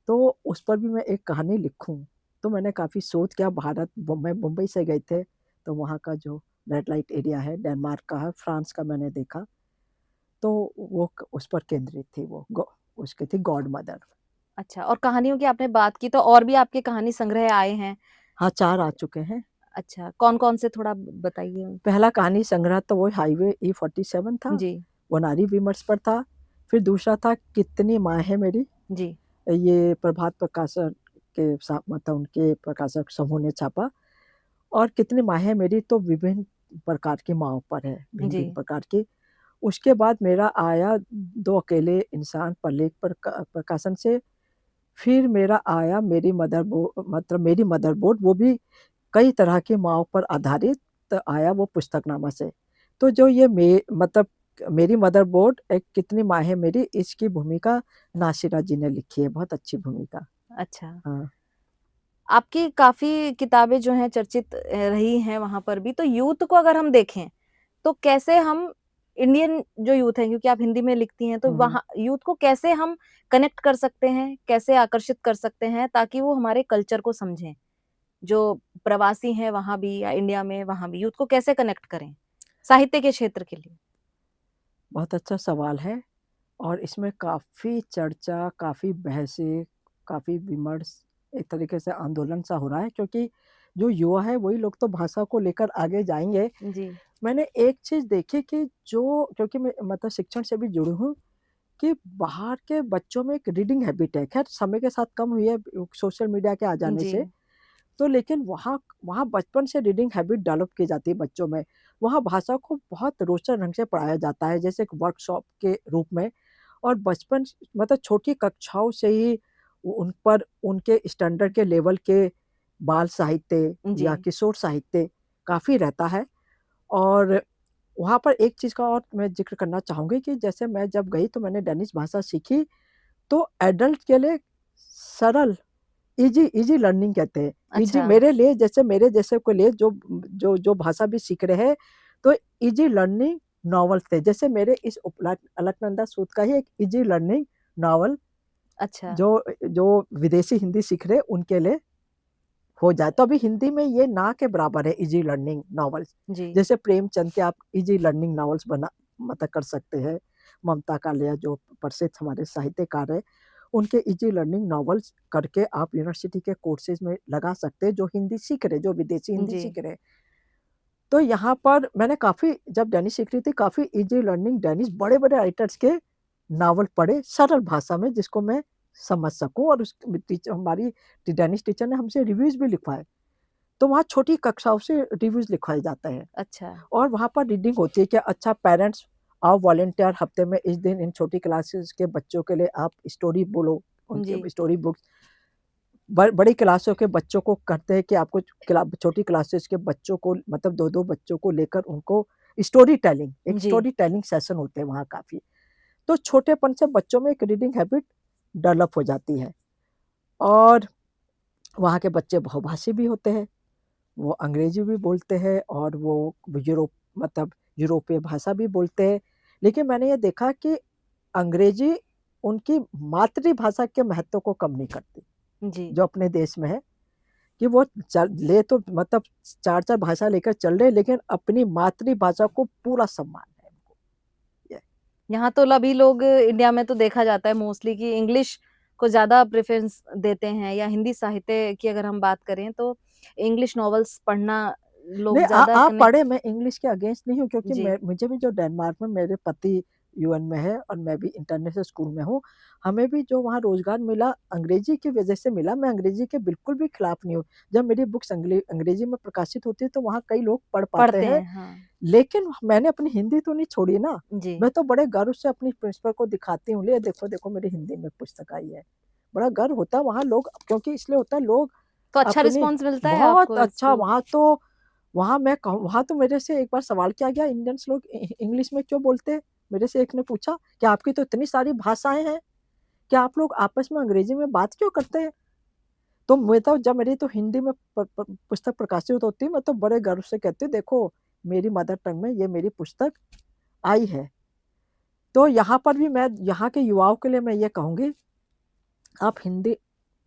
तो उस पर भी मैं एक कहानी लिखूँ, तो मैंने काफ़ी शोध किया, भारत मैं मुंबई से गए थे, तो वहाँ का जो रेड लाइट एरिया है, डेनमार्क का है, फ्रांस का मैंने देखा। तो वो उस पर केंद्रित थी, उसकी थी गॉड मदर। अच्छा, और कहानियों की आपने बात की तो और भी आपके कहानी संग्रह आए हैं? हाँ, 4 आ चुके हैं। अच्छा, कौन-कौन से थोड़ा बताइए? पहला कहानी संग्रह तो वो हाईवे E47 था, जी, वो नारी विमर्श पर था। फिर दूसरा था कितनी माँ है मेरी, जी, ये प्रभात प्रकाशन के साथ मतलब उनके प्रकाशक समूह ने छापा। और कितनी माँ है मेरी तो विभिन्न प्रकार की माँओं पर है, भिन्न-भिन्न जी, प्रकार की। उसके बाद मेरा आया 2 अकेले इंसान पर लेख प्रकाशन से। फिर मेरा आया मेरी मदरबोर्ड, वो भी कई तरह की माँओं पर आधारित आया, वो पुस्तकनामा से। तो जो ये मतलब मेरी मदरबोर्ड एक कितनी माँ है मेरी, इसकी भूमिका नासिरा जी ने लिखी है, बहुत अच्छी भूमिका। अच्छा। हाँ। आपकी काफ़ी किताबें जो हैं चर्चित रही हैं वहाँ पर भी, तो यूथ को अगर हम देखें, तो कैसे हम इंडियन जो यूथ है, क्योंकि आप हिंदी में लिखती हैं, तो हुँ, हुँ। वहाँ यूथ को कैसे हम कनेक्ट कर सकते हैं, कैसे आकर्षित कर सकते हैं ताकि वो हमारे कल्चर को समझें? जो प्रवासी हैं वहाँ भी या इंडिया में वहाँ भी, यूथ को कैसे कनेक्ट करें? साहित्य के क्षेत्र के लिए? बहुत अच्छा सवाल है और इसमें काफ़ी चर्चा, काफ़ी बहसें, काफ़ी विमर्श, एक तरीके से आंदोलन सा हो रहा है, क्योंकि जो युवा है वही लोग तो भाषा को लेकर आगे जाएँगे। जी, मैंने एक चीज़ देखी कि जो क्योंकि मैं मतलब शिक्षण से भी जुड़ी हूँ, कि बाहर के बच्चों में एक रीडिंग हैबिट है। ख़ैर समय के साथ कम हुई है सोशल मीडिया के आ जाने जी, से। तो लेकिन वहाँ वहाँ बचपन से रीडिंग हैबिट डेवलप की जाती है बच्चों में। वहाँ भाषा को बहुत रोचक ढंग से पढ़ाया जाता है, जैसे एक वर्कशॉप के रूप में। और बचपन मतलब छोटी कक्षाओं से ही उन पर उनके स्टैंडर्ड के लेवल के बाल साहित्य जी, या किशोर साहित्य काफ़ी रहता है। और वहाँ पर एक चीज़ का और मैं ज़िक्र करना चाहूँगी कि जैसे मैं जब गई तो मैंने डेनिश भाषा सीखी, तो एडल्ट के लिए सरल, ईज़ी ईज़ी लर्निंग कहते हैं। ईज़ी अच्छा, मेरे लिए, जैसे मेरे जैसे को लिए जो जो जो भाषा भी सीख रहे हैं, तो ईज़ी लर्निंग नॉवेल्स थे। जैसे मेरे इस अलकनंदा सूद का ही एक ईज़ी लर्निंग नॉवल, अच्छा, जो जो विदेशी हिंदी सीख रहे हैं उनके लिए हो जाए। तो अभी हिंदी में ये ना के बराबर है ईज़ी लर्निंग नॉवेल्स। जी, जैसे प्रेमचंद के आप ईज़ी लर्निंग नॉवेल्स बना मतलब कर सकते हैं। ममता कालिया जो प्रसिद्ध हमारे साहित्यकार हैं, उनके ईज़ी लर्निंग नॉवेल्स करके आप यूनिवर्सिटी के कोर्सेज़ में लगा सकते हैं, जो हिंदी सीख रहे हैं, जो विदेशी हिंदी जी, सीख रहे हैं। तो यहाँ पर मैंने काफ़ी, जब डेनिश सीख रही थी, काफ़ी ईज़ी लर्निंग डेनिश बड़े-बड़े राइटर्स के नावल पढ़े सरल भाषा में, जिसको मैं समझ सकूँ। और उस हमारी डेनिश टीचर ने हमसे रिव्यूज़ भी लिखवाए। तो वहाँ छोटी कक्षाओं से रिव्यूज़ लिखवाए जाते हैं। अच्छा, और वहाँ पर रीडिंग होती है कि अच्छा पेरेंट्स आओ वॉलंटियर, हफ्ते में इस दिन इन छोटी क्लासेस के बच्चों के लिए आप स्टोरी बोलो, जी, उनके स्टोरी बुक्स। बड़ी क्लासों के बच्चों को करते हैं कि आपको छोटी क्लासेस के बच्चों को मतलब 2-2 बच्चों को लेकर उनको एक जी, स्टोरी टेलिंग सेशन होते हैं वहाँ काफ़ी। तो छोटेपन से बच्चों में एक रीडिंग हैबिट डेवलप हो जाती है। और वहाँ के बच्चे बहुभाषी भी होते हैं। वो अंग्रेजी भी बोलते हैं और वो मतलब यूरोपीय भाषा भी बोलते हैं। लेकिन मैंने ये देखा कि अंग्रेजी उनकी मातृभाषा के महत्व को कम नहीं करती, जी। जो अपने देश में है, कि वो चल ले तो मतलब 4-4 भाषा लेकर चल रहे हैं, लेकिन अपनी मातृभाषा को पूरा सम्मान है उनको। ये यहाँ तो अभी लोग इंडिया में तो देखा जाता है मोस्टली कि इंग्लिश को ज़्यादा प्रेफ़रेंस देते हैं, या हिंदी साहित्य की अगर हम बात करें तो इंग्लिश नॉवेल्स पढ़ना नहीं, लोग ज़्यादा आप कनेक्ट। पढ़े, मैं इंग्लिश के अगेंस्ट नहीं हूँ, क्योंकि जी, मुझे भी जो डेनमार्क में मेरे पति यूएन में है और मैं भी इंटरनेशनल स्कूल में हूँ, हमें भी जो वहाँ रोज़गार मिला अंग्रेजी की वज़ह से मिला। मैं अंग्रेजी के बिल्कुल भी खिलाफ नहीं हूँ। जब मेरी बुक्स अंग्रेजी में प्रकाशित होती है तो वहाँ कई लोग पढ़ पाते पढ़ते हैं। हैं, हाँ। लेकिन मैंने अपनी हिंदी तो नहीं छोड़ी ना। जी, मैं तो बड़े गर्व से अपनी प्रिंसिपल को दिखाती हूँ, ले देखो, देखो मेरी हिंदी में पुस्तक आई है। बड़ा गर्व होता है वहाँ लोग, क्योंकि इसलिए होता है लोग तो अच्छा अपनी रिस्पॉन्स मिलता है बहुत आपको अच्छा इसको? वहाँ तो, वहाँ मैं कहूँ, वहाँ तो मेरे से एक बार सवाल किया गया, इंडियंस लोग इंग्लिश में क्यों बोलते हैं? मेरे से एक ने पूछा कि आपकी तो इतनी सारी भाषाएँ हैं, क्या आप लोग आपस में अंग्रेजी में बात क्यों करते हैं? तो मैं तो जब मेरी तो हिंदी में प प पुस्तक प्रकाशित होती है, मैं तो बड़े गर्व से कहती हूँ, देखो मेरी मदर टंग में ये मेरी पुस्तक आई है। तो यहाँ पर भी मैं यहाँ के युवाओं के लिए मैं ये कहूँगी, आप हिंदी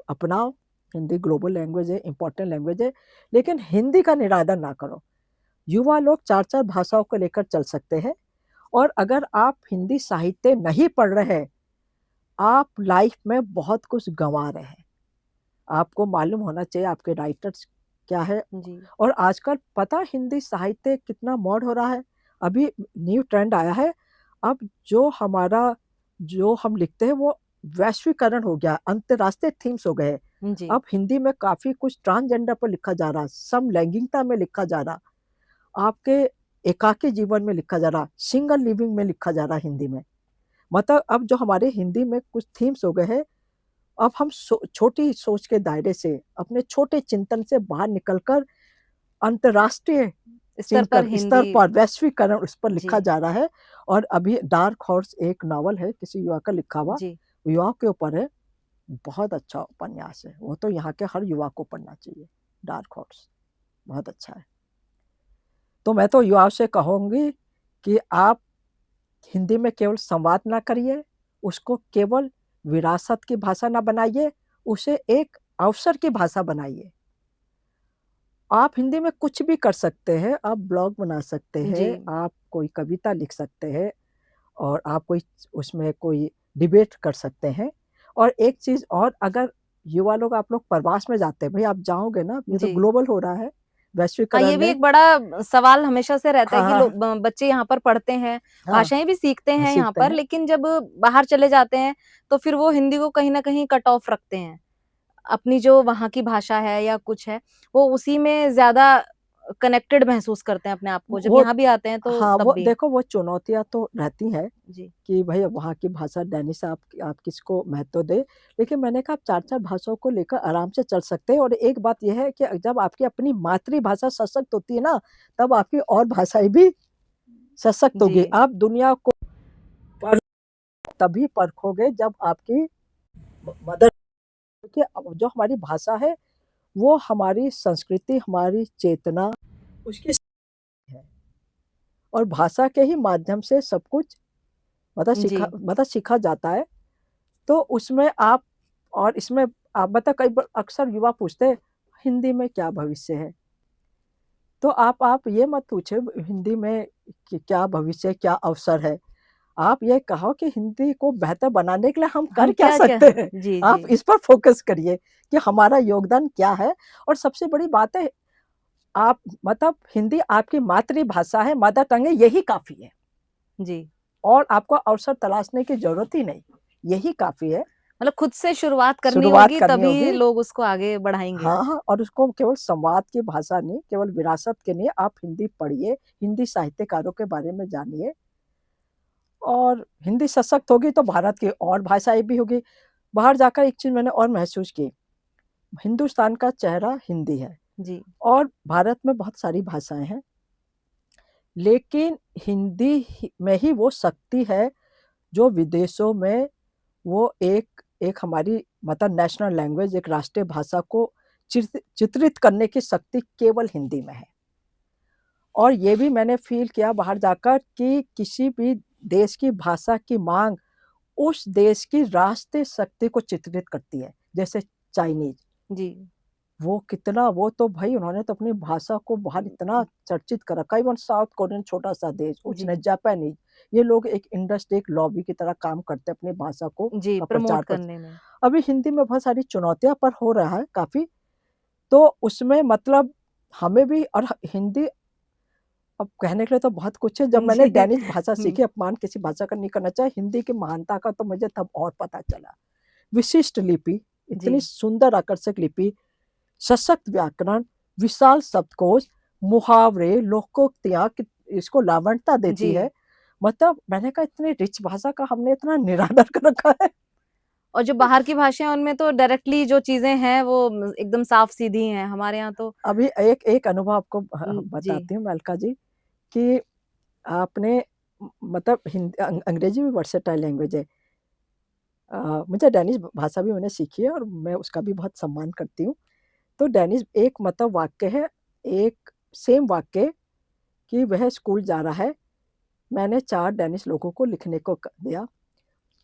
अपनाओ, हिंदी ग्लोबल लैंग्वेज है, इम्पोर्टेंट लैंग्वेज है, लेकिन हिंदी का निरादर ना करो। युवा लोग 4-4 भाषाओं को लेकर चल सकते हैं और अगर आप हिंदी साहित्य नहीं पढ़ रहे हैं, आप लाइफ में बहुत कुछ गंवा रहे हैं। आपको मालूम होना चाहिए आपके राइटर्स क्या है। जी, और आजकल पता हिंदी साहित्य कितना मॉड हो रहा है। अभी न्यू ट्रेंड आया है। अब जो हम लिखते हैं वो वैश्वीकरण हो गया, अंतर्राष्ट्रीय थीम्स हो गए। जी, अब हिंदी में काफी कुछ ट्रांसजेंडर पर लिखा जा रहा, समलैंगिकता में लिखा जा रहा, आपके एकाकी जीवन में लिखा जा रहा, सिंगल लिविंग में लिखा जा रहा हिंदी में। मतलब अब जो हमारे हिंदी में कुछ थीम्स हो गए हैं, अब हम छोटी सोच के दायरे से, अपने छोटे चिंतन से बाहर निकलकर अंतर्राष्ट्रीय स्तर पर स्तर हिंदी। पर वैश्वीकरण उस पर जी, लिखा जा रहा है। और अभी डार्क हॉर्स एक नॉवल है किसी युवा का लिखा हुआ, जी, युवाओं के ऊपर है। बहुत अच्छा उपन्यास है वो, तो यहाँ के हर युवा को पढ़ना चाहिए। डार्क हॉर्स बहुत अच्छा है। तो मैं तो युवाओं से कहूंगी कि आप हिंदी में केवल संवाद ना करिए, उसको केवल विरासत की भाषा ना बनाइए, उसे एक अवसर की भाषा बनाइए। आप हिंदी में कुछ भी कर सकते हैं, आप ब्लॉग बना सकते जी। हैं, आप कोई कविता लिख सकते हैं, और आप कोई उसमें कोई डिबेट कर सकते हैं। और एक चीज़ और, अगर युवा लोग, आप लोग प्रवास में जाते हैं, भाई आप जाओगे ना, ये तो जी। ग्लोबल हो रहा है, हाँ, ये वैश्वीकरण भी है। एक बड़ा सवाल हमेशा से रहता है हाँ, कि हाँ, लोग ब बच्चे यहाँ पर पढ़ते हैं, हाँ, भाषाएँ भी सीखते हाँ, हैं यहाँ सीखते पर, हैं। लेकिन जब बाहर चले जाते हैं, तो फिर वो हिंदी को कहीं न कहीं कट ऑफ रखते हैं। अपनी जो वहाँ की भाषा है या कुछ है, वो उसी में ज़्यादा कनेक्टेड महसूस करते हैं अपने आप को। जब वो यहाँ भी आते हैं तो हाँ, तब वो भी। देखो, वो चुनौतियाँ तो रहती हैं जी, कि भई वहाँ की भाषा डेनिश, आप किसको महत्व दें। लेकिन मैंने कहा आप 4-4 भाषाओं को लेकर आराम से चल सकते हैं। और एक बात ये है कि जब आपकी अपनी मातृभाषा सशक्त होती है ना, तब आपकी और भाषाएँ भी सशक्त जी, होगी। आप दुनिया को पर तभी परखोगे जब आपकी मदर, कि जो हमारी भाषा है, वो हमारी संस्कृति, हमारी चेतना, उसकी है। और भाषा के ही माध्यम से सब कुछ जी। मतलब सीखा जाता है। तो उसमें आप, और इसमें आप बता, कई बार अक्सर युवा पूछते हैं हिंदी में क्या भविष्य है। तो आप ये मत पूछे हिंदी में कि क्या भविष्य, क्या अवसर है। आप ये कहो कि हिंदी को बेहतर बनाने के लिए हम कर हम क्या क्या-क्या। सकते हैं। जी, आप जी। इस पर फोकस करिए कि हमारा योगदान क्या है। और सबसे बड़ी बात है, आप मतलब हिंदी आपकी मातृभाषा है, मदर टंग है, यही काफ़ी है। जी। और आपको अवसर तलाशने की ज़रूरत ही नहीं, यही काफ़ी है। मतलब खुद से शुरुआत करनी शुरुआत होगी करनी तभी होगी। लोग उसको आगे बढ़ाएँगे। हाँ, हाँ, और उसको केवल संवाद की भाषा नहीं, केवल विरासत के नहीं, आप हिंदी पढ़िए, हिंदी साहित्यकारों के बारे में जानिए। और हिंदी सशक्त होगी तो भारत की और भाषाएँ भी होगी। बाहर जाकर एक चीज़ मैंने और महसूस की, हिंदुस्तान का चेहरा हिंदी है, जी, और भारत में बहुत सारी भाषाएँ हैं, लेकिन हिंदी में ही वो शक्ति है जो विदेशों में वो एक एक हमारी मतलब नेशनल लैंग्वेज, एक राष्ट्रीय भाषा को चित्रित करने की शक्ति केवल हिंदी में है। और ये भी मैंने फ़ील किया बाहर जाकर कि किसी भी देश की भाषा की माँग उस देश की राष्ट्रीय शक्ति को चित्रित करती है। जैसे चाइनीज़, जी। वो तो भई उन्होंने तो अपनी भाषा को बाहर इतना चर्चित कर रखा है। इवन साउथ कोरियन छोटा-सा देश, जी, उसने जापानीज़, ये लोग एक इंडस्ट्री, एक लॉबी की तरह काम करते हैं अपनी भाषा को जी, का प्रमोट प्रचार-प्रसार। करने में। अभी हिंदी में बहुत सारी चुनौतियाँ पर हो रहा है काफ़ी। तो उसमें मतलब हमें भी, और हिंदी, अब कहने के लिए तो बहुत कुछ है। जब मैंने जी। डैनिश भाषा हुँ, सीखी, अपमान किसी भाषा का नहीं करना चाहिए, हिंदी की महानता का तो मुझे तब और पता चला। विशिष्ट लिपि, जी। इतनी सुंदर आकर्षक लिपि, सशक्त व्याकरण, विशाल शब्दकोश, मुहावरे, लोकोक्तियाँ कि इसको लावण्यता देती जी, है। मतलब मैंने कहा इतनी रिच भाषा का हमने इतना निरादर कर रखा है। और जो बाहर की भाषाएँ उनमें तो डायरेक्टली जो चीज़ें हैं वो एकदम साफ-सीधी हैं, हमारे यहाँ तो। अभी एक एक अनुभव आपको जी। बताती हूँ मैं अलका जी, कि आपने मतलब अंग्रेजी भी वर्सेटाइल लैंग्वेज है। मुझे डेनिश भाषा भी मैंने सीखी है और मैं उसका भी बहुत सम्मान करती हूँ। तो डेनिश एक मतलब वाक्य है, एक सेम वाक्य, कि वह स्कूल जा रहा है। मैंने 4 डेनिश लोगों को लिखने को क दिया।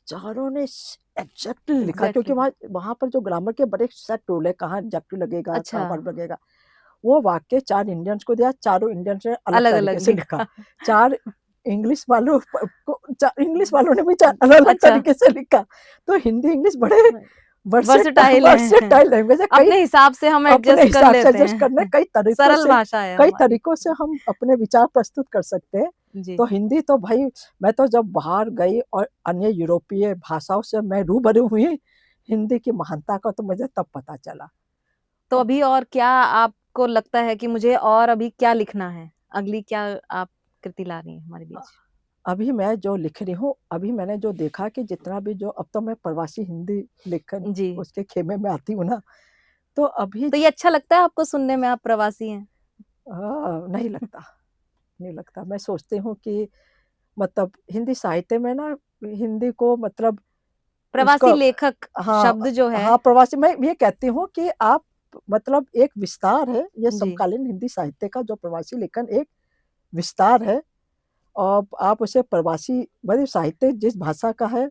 चारों ने स एग्ज़ैक्टली लिखा, क्योंकि एग्ज़ैक्टली। वहाँ वहाँ पर जो ग्रामर के बड़े सेट रूल है, कहाँ एडजेक्टिव लगेगा, अच्छा, कहाँ वर्ब लगेगा। वो वाक्य 4 इंडियंस को दिया, चारों इंडियंस ने अलग तरीके अलग-अलग से लिखा। लिखा। 4 इंग्लिश वालों इंग्लिश वालों ने भी अलग-अलग अच्छा। तरीके से लिखा। तो हिंदी इंग्लिश बड़े वर्सेटाइल है। वर्सेटाइल लैंग्वेज है। कई अपने हिसाब से हम अपने एडजस्ट कर हिसाब से लेते एडजस्ट करना है, हैं। सरल भाषा है कई हमारी। तरीकों से हम अपने विचार प्रस्तुत कर सकते हैं। जी। तो हिंदी तो भाई, मैं तो जब बाहर गई और अन्य यूरोपीय भाषाओं से मैं रूबरू हुई, हिंदी की महानता का तो मुझे तब पता चला। तो अभी और क्या आपको लगता है कि मुझे और अभी क्या लिखना है? अगली क्या आप कृति ला रही हैं हमारे बीच? अभी मैं जो लिख रही हूँ, अभी मैंने जो देखा कि जितना भी जो अब तो मैं प्रवासी हिंदी लेखन जी। उसके खेमे में आती हूँ ना, तो अभी तो ये अच्छा लगता है आपको सुनने में, आप प्रवासी हैं? नहीं लगता, नहीं लगता। मैं सोचती हूँ कि मतलब हिंदी साहित्य में ना, हिंदी को मतलब प्रवासी उसको लेखक हाँ, शब्द जो है। हाँ, प्रवासी मैं ये कहती हूँ कि आप मतलब एक विस्तार है, ये जी। समकालीन हिंदी साहित्य का जो प्रवासी लेखन एक विस्तार है। और आप उसे प्रवासी मतलब साहित्य जिस भाषा का है,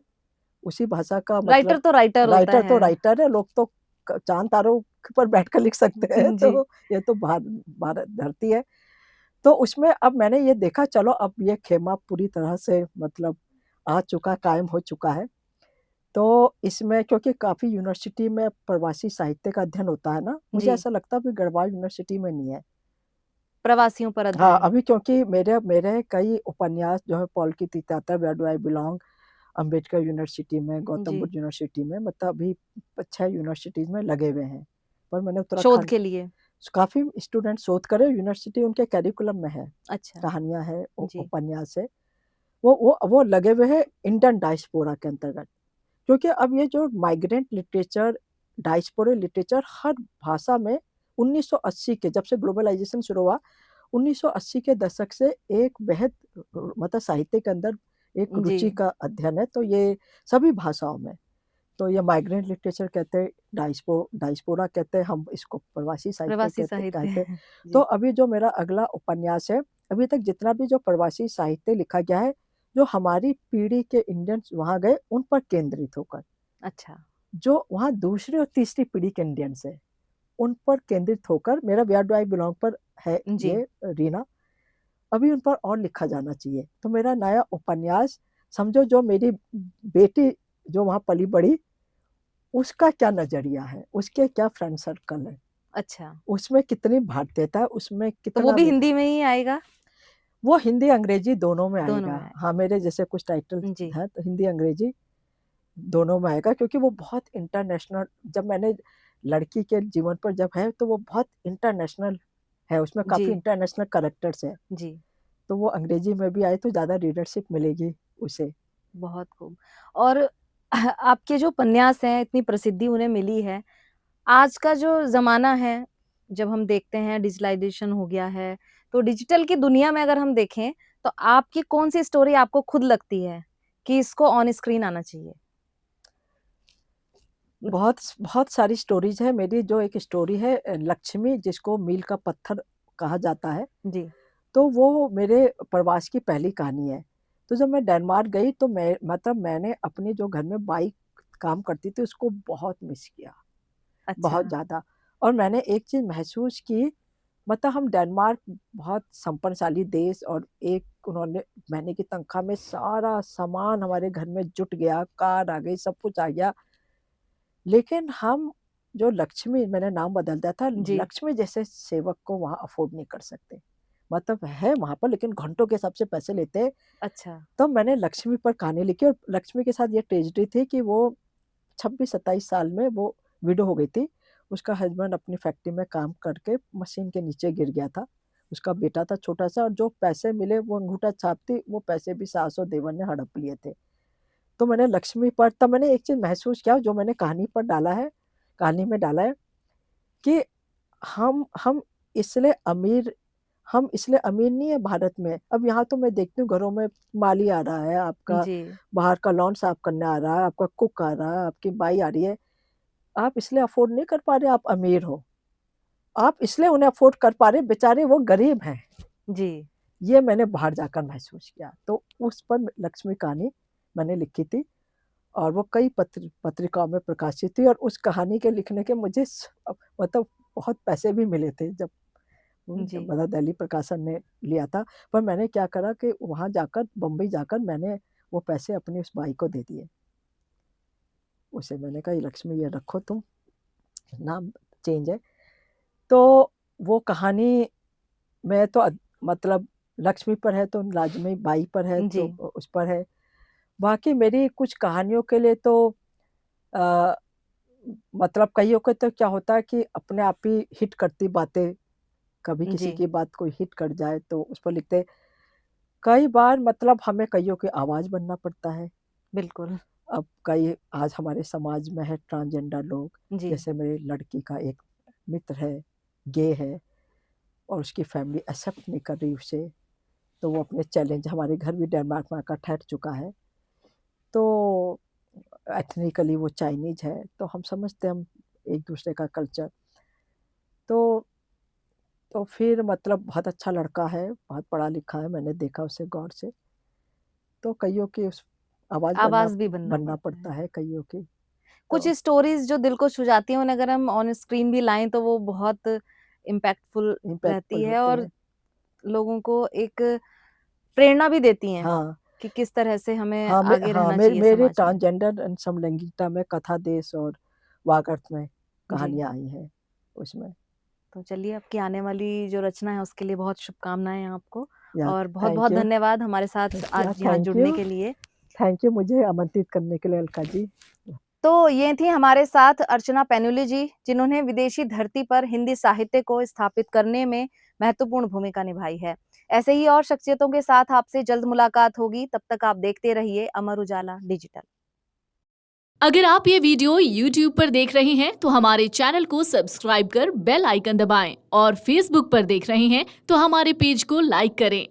उसी भाषा का राइटर मतलब तो राइटर होता है। राइटर है, लोग तो चाँद तारों पर बैठकर लिख सकते हैं, जी। तो ये तो भारत धरती है। तो उसमें अब मैंने ये देखा, चलो अब ये खेमा पूरी तरह से मतलब आ चुका, कायम हो चुका है। तो इसमें क्योंकि काफ़ी यूनिवर्सिटी में प्रवासी साहित्य का अध्ययन होता है ना, मुझे जी। ऐसा लगता है अभी गढ़वाल यूनिवर्सिटी में नहीं है। प्रवासियों पर हाँ, अध्ययन। अभी क्योंकि मेरे मेरे कई उपन्यास जो है पॉल की तीता where do I belong, Ambedkar university में, गौतम जी। बुद्ध यूनिवर्सिटी में, मतलब अभी 6 यूनिवर्सिटीज़ में लगे हुए हैं। पर मैंने शोध उत्तराखंड के लिए। काफ़ी स्टूडेंट शोध करे, यूनिवर्सिटी उनके करिकुलम में है, अच्छा। कहानियाँ हैं, जी। उपन्यास है। वो लगे हुए हैं इंडियन डायस्पोरा के अंतर्गत। क्योंकि अब ये जो माइग्रेंट लिटरेचर, डायस्पोरा लिटरेचर हर भाषा में 1980 के जब से ग्लोबलाइजेशन शुरू हुआ, 1980 के दशक से एक बेहद मतलब साहित्य के अंदर एक जी। रुचि का अध्ययन है, तो ये सभी भाषाओं में। तो ये माइग्रेंट लिटरेचर कहते हैं, डायस्पोरा कहते हैं, हम इसको प्रवासी साहित्य प्रवासी कहते साहित्य कहते हैं। है। तो जी। अभी जो मेरा अगला उपन्यास है, अभी तक जितना भी जो प्रवासी साहित्य लिखा गया है, जो हमारी पीढ़ी के इंडियंस वहाँ गए, उन पर केंद्रित होकर। अच्छा। जो वहाँ दूसरी और तीसरी पीढ़ी के इंडियंस हैं, उन पर केंद्रित होकर मेरा वेयर डू आई बिलॉन्ग पर है जी। ये रीना, अभी उन पर और लिखा जाना चाहिए। तो मेरा नया उपन्यास, समझो जो मेरी बेटी जो वहाँ पली-बड़ी, उसका क्या नज़रिया है, उसके क्या फ्रेंड सर्कल है, अच्छा। उसमें कितनी भारतीयता है, उसमें तो वो कितना भी मेरा हिंदी में ही आएगा? वो हिंदी, अंग्रेजी दोनों में दोनों आएगा। में आएगा। हाँ, मेरे जैसे कुछ टाइटल जी। हैं, तो हिंदी, अंग्रेजी दोनों में आएगा, क्योंकि वो बहुत इंटरनेशनल, जब मैंने लड़की के जीवन पर जब है, तो वो बहुत इंटरनेशनल है, उसमें जी। काफ़ी इंटरनेशनल कैरेक्टर्स हैं। जी। तो वो अंग्रेजी में भी आए तो ज़्यादा रीडरशिप मिलेगी उसे। बहुत खूब। और आपके जो उपन्यास हैं, इतनी प्रसिद्धि उन्हें मिली है। आज का जो ज़माना है, जब हम देखते हैं डिजिटलाइज़ेशन हो गया है, तो डिजिटल की दुनिया में अगर हम देखें, तो आपकी कौन-सी स्टोरी आपको खुद लगती है कि इसको ऑन स्क्रीन आना चाहिए? बहुत बहुत सारी स्टोरीज़ है मेरी, जो एक स्टोरी है लक्ष्मी, जिसको मील का पत्थर कहा जाता है। जी। तो वो मेरे प्रवास की पहली कहानी है। तो जब मैं डेनमार्क गई, तो मैं मतलब मैंने अपने जो घर में बाई काम करती थी, उसको बहुत मिस किया, अच्छा। बहुत ज़्यादा। और मैंने एक चीज़ महसूस की, मतलब हम डेनमार्क बहुत संपन्नशाली देश, और एक उन्होंने महीने की तनख्वाह में सारा सामान हमारे घर में जुट गया, कार आ गई, सब कुछ आ गया। लेकिन हम जो लक्ष्मी, मैंने नाम बदल दिया था, जी। लक्ष्मी जैसे सेवक को वहाँ अफ़ोर्ड नहीं कर सकते। मतलब है वहाँ पर, लेकिन घंटों के हिसाब से पैसे लेते हैं। अच्छा। तो मैंने लक्ष्मी पर कहानी लिखी, और लक्ष्मी के साथ ये ट्रेजेडी थी कि वो 26-27 साल में वो विडो हो गई थी। उसका हस्बैंड अपनी फैक्ट्री में काम करके मशीन के नीचे गिर गया था। उसका बेटा था छोटा-सा, और जो पैसे मिले वो अंगूठा छाप थी, वो पैसे भी सास और देवर ने हड़प लिए थे। तो मैंने लक्ष्मी पर तब मैंने एक चीज़ महसूस किया, जो मैंने कहानी पर डाला है, कहानी में डाला है कि हम इसलिए अमीर हम इसलिए अमीर नहीं है भारत में। अब यहाँ तो मैं देखती हूँ घरों में माली आ रहा है, आपका जी। बाहर का लॉन साफ करने आ रहा है, आपका कुक आ रहा है, आपकी बाई आ रही है। आप इसलिए अफ़ोर्ड नहीं कर पा रहे, आप अमीर हो। आप इसलिए उन्हें अफ़ोर्ड कर पा रहे, बेचारे वो गरीब हैं। जी। ये मैंने बाहर जाकर महसूस किया। तो उस पर लक्ष्मी कहानी मैंने लिखी थी, और वो कई पत्रिकाओं में प्रकाशित हुई, और उस कहानी के लिखने के मुझे मतलब बहुत पैसे भी मिले थे, जब जी। मतलब दिल्ली प्रकाशन ने लिया था। पर मैंने क्या करा कि वहाँ जाकर, बम्बई जाकर मैंने वो पैसे अपनी उस बाई को दे दिए। उसे मैंने कहा, "ये लक्ष्मी, ये रखो तुम, नाम चेंज है।" तो वो कहानी में तो मतलब लक्ष्मी पर है तो लाजमी, बाई पर है जी। तो उस पर है। बाकी मेरी कुछ कहानियों के लिए तो अ, मतलब कइयों को तो क्या होता है कि अपने आप ही हिट करती बातें, कभी किसी जी, की बात कोई हिट कर जाए तो उस पर लिखते। कई बार मतलब हमें कइयों की आवाज़ बनना पड़ता है। बिल्कुल। अब कई आज हमारे समाज में है ट्रांसजेंडर लोग, जी, जैसे मेरी लड़की का एक मित्र है, गे है और उसकी फैमिली एक्सेप्ट नहीं कर रही उसे, तो वो अपने चैलेंज, हमारे घर भी डेनमार्क में आकर ठहर चुका है। तो एथनिकली वो चाइनीज़ है, तो हम समझते हैं हम एक-दूसरे का कल्चर। तो फिर मतलब बहुत अच्छा लड़का है, बहुत पढ़ा-लिखा है, मैंने देखा उसे गौर से। तो कइयों की उस आवाज़ बनना आवाज़ भी बनना बनना पड़ता है। पड़ता है कइयों की। कुछ तो स्टोरीज़ जो दिल को छू जाती हैं, उन्हें अगर हम ऑन स्क्रीन भी लाएँ तो वो बहुत इम्पैक्टफुल रहती इम्पैक्टफुल है होती और है। लोगों को एक प्रेरणा भी देती हैं हाँ। कि किस तरह से हमें हाँ, आगे हाँ, रहना चाहिए मेरे समाज में। ट्रांसजेंडर एंड समलैंगिकता में कथा देश और वागर्थ में जी, कहानियाँ आई हैं उसमें। तो चलिए आपकी आने वाली जो रचना है उसके लिए बहुत शुभकामनाएँ आपको या और थैंक बहुत-बहुत यू। धन्यवाद हमारे साथ या आज यहाँ जुड़ने के लिए। थैंक यू मुझे आमंत्रित करने के लिए अलका जी। तो ये थी हमारे साथ अर्चना पैनुली जी, जिन्होंने विदेशी धरती पर हिंदी साहित्य को स्थापित करने में महत्वपूर्ण भूमिका निभाई है। ऐसे ही और शख्सियतों के साथ आपसे जल्द मुलाकात होगी, तब तक आप देखते रहिए अमर उजाला डिजिटल। अगर आप ये वीडियो YouTube पर देख रहे हैं तो हमारे चैनल को सब्सक्राइब कर बेल आइकन दबाएं और Facebook पर देख रहे हैं तो हमारे पेज को लाइक करें।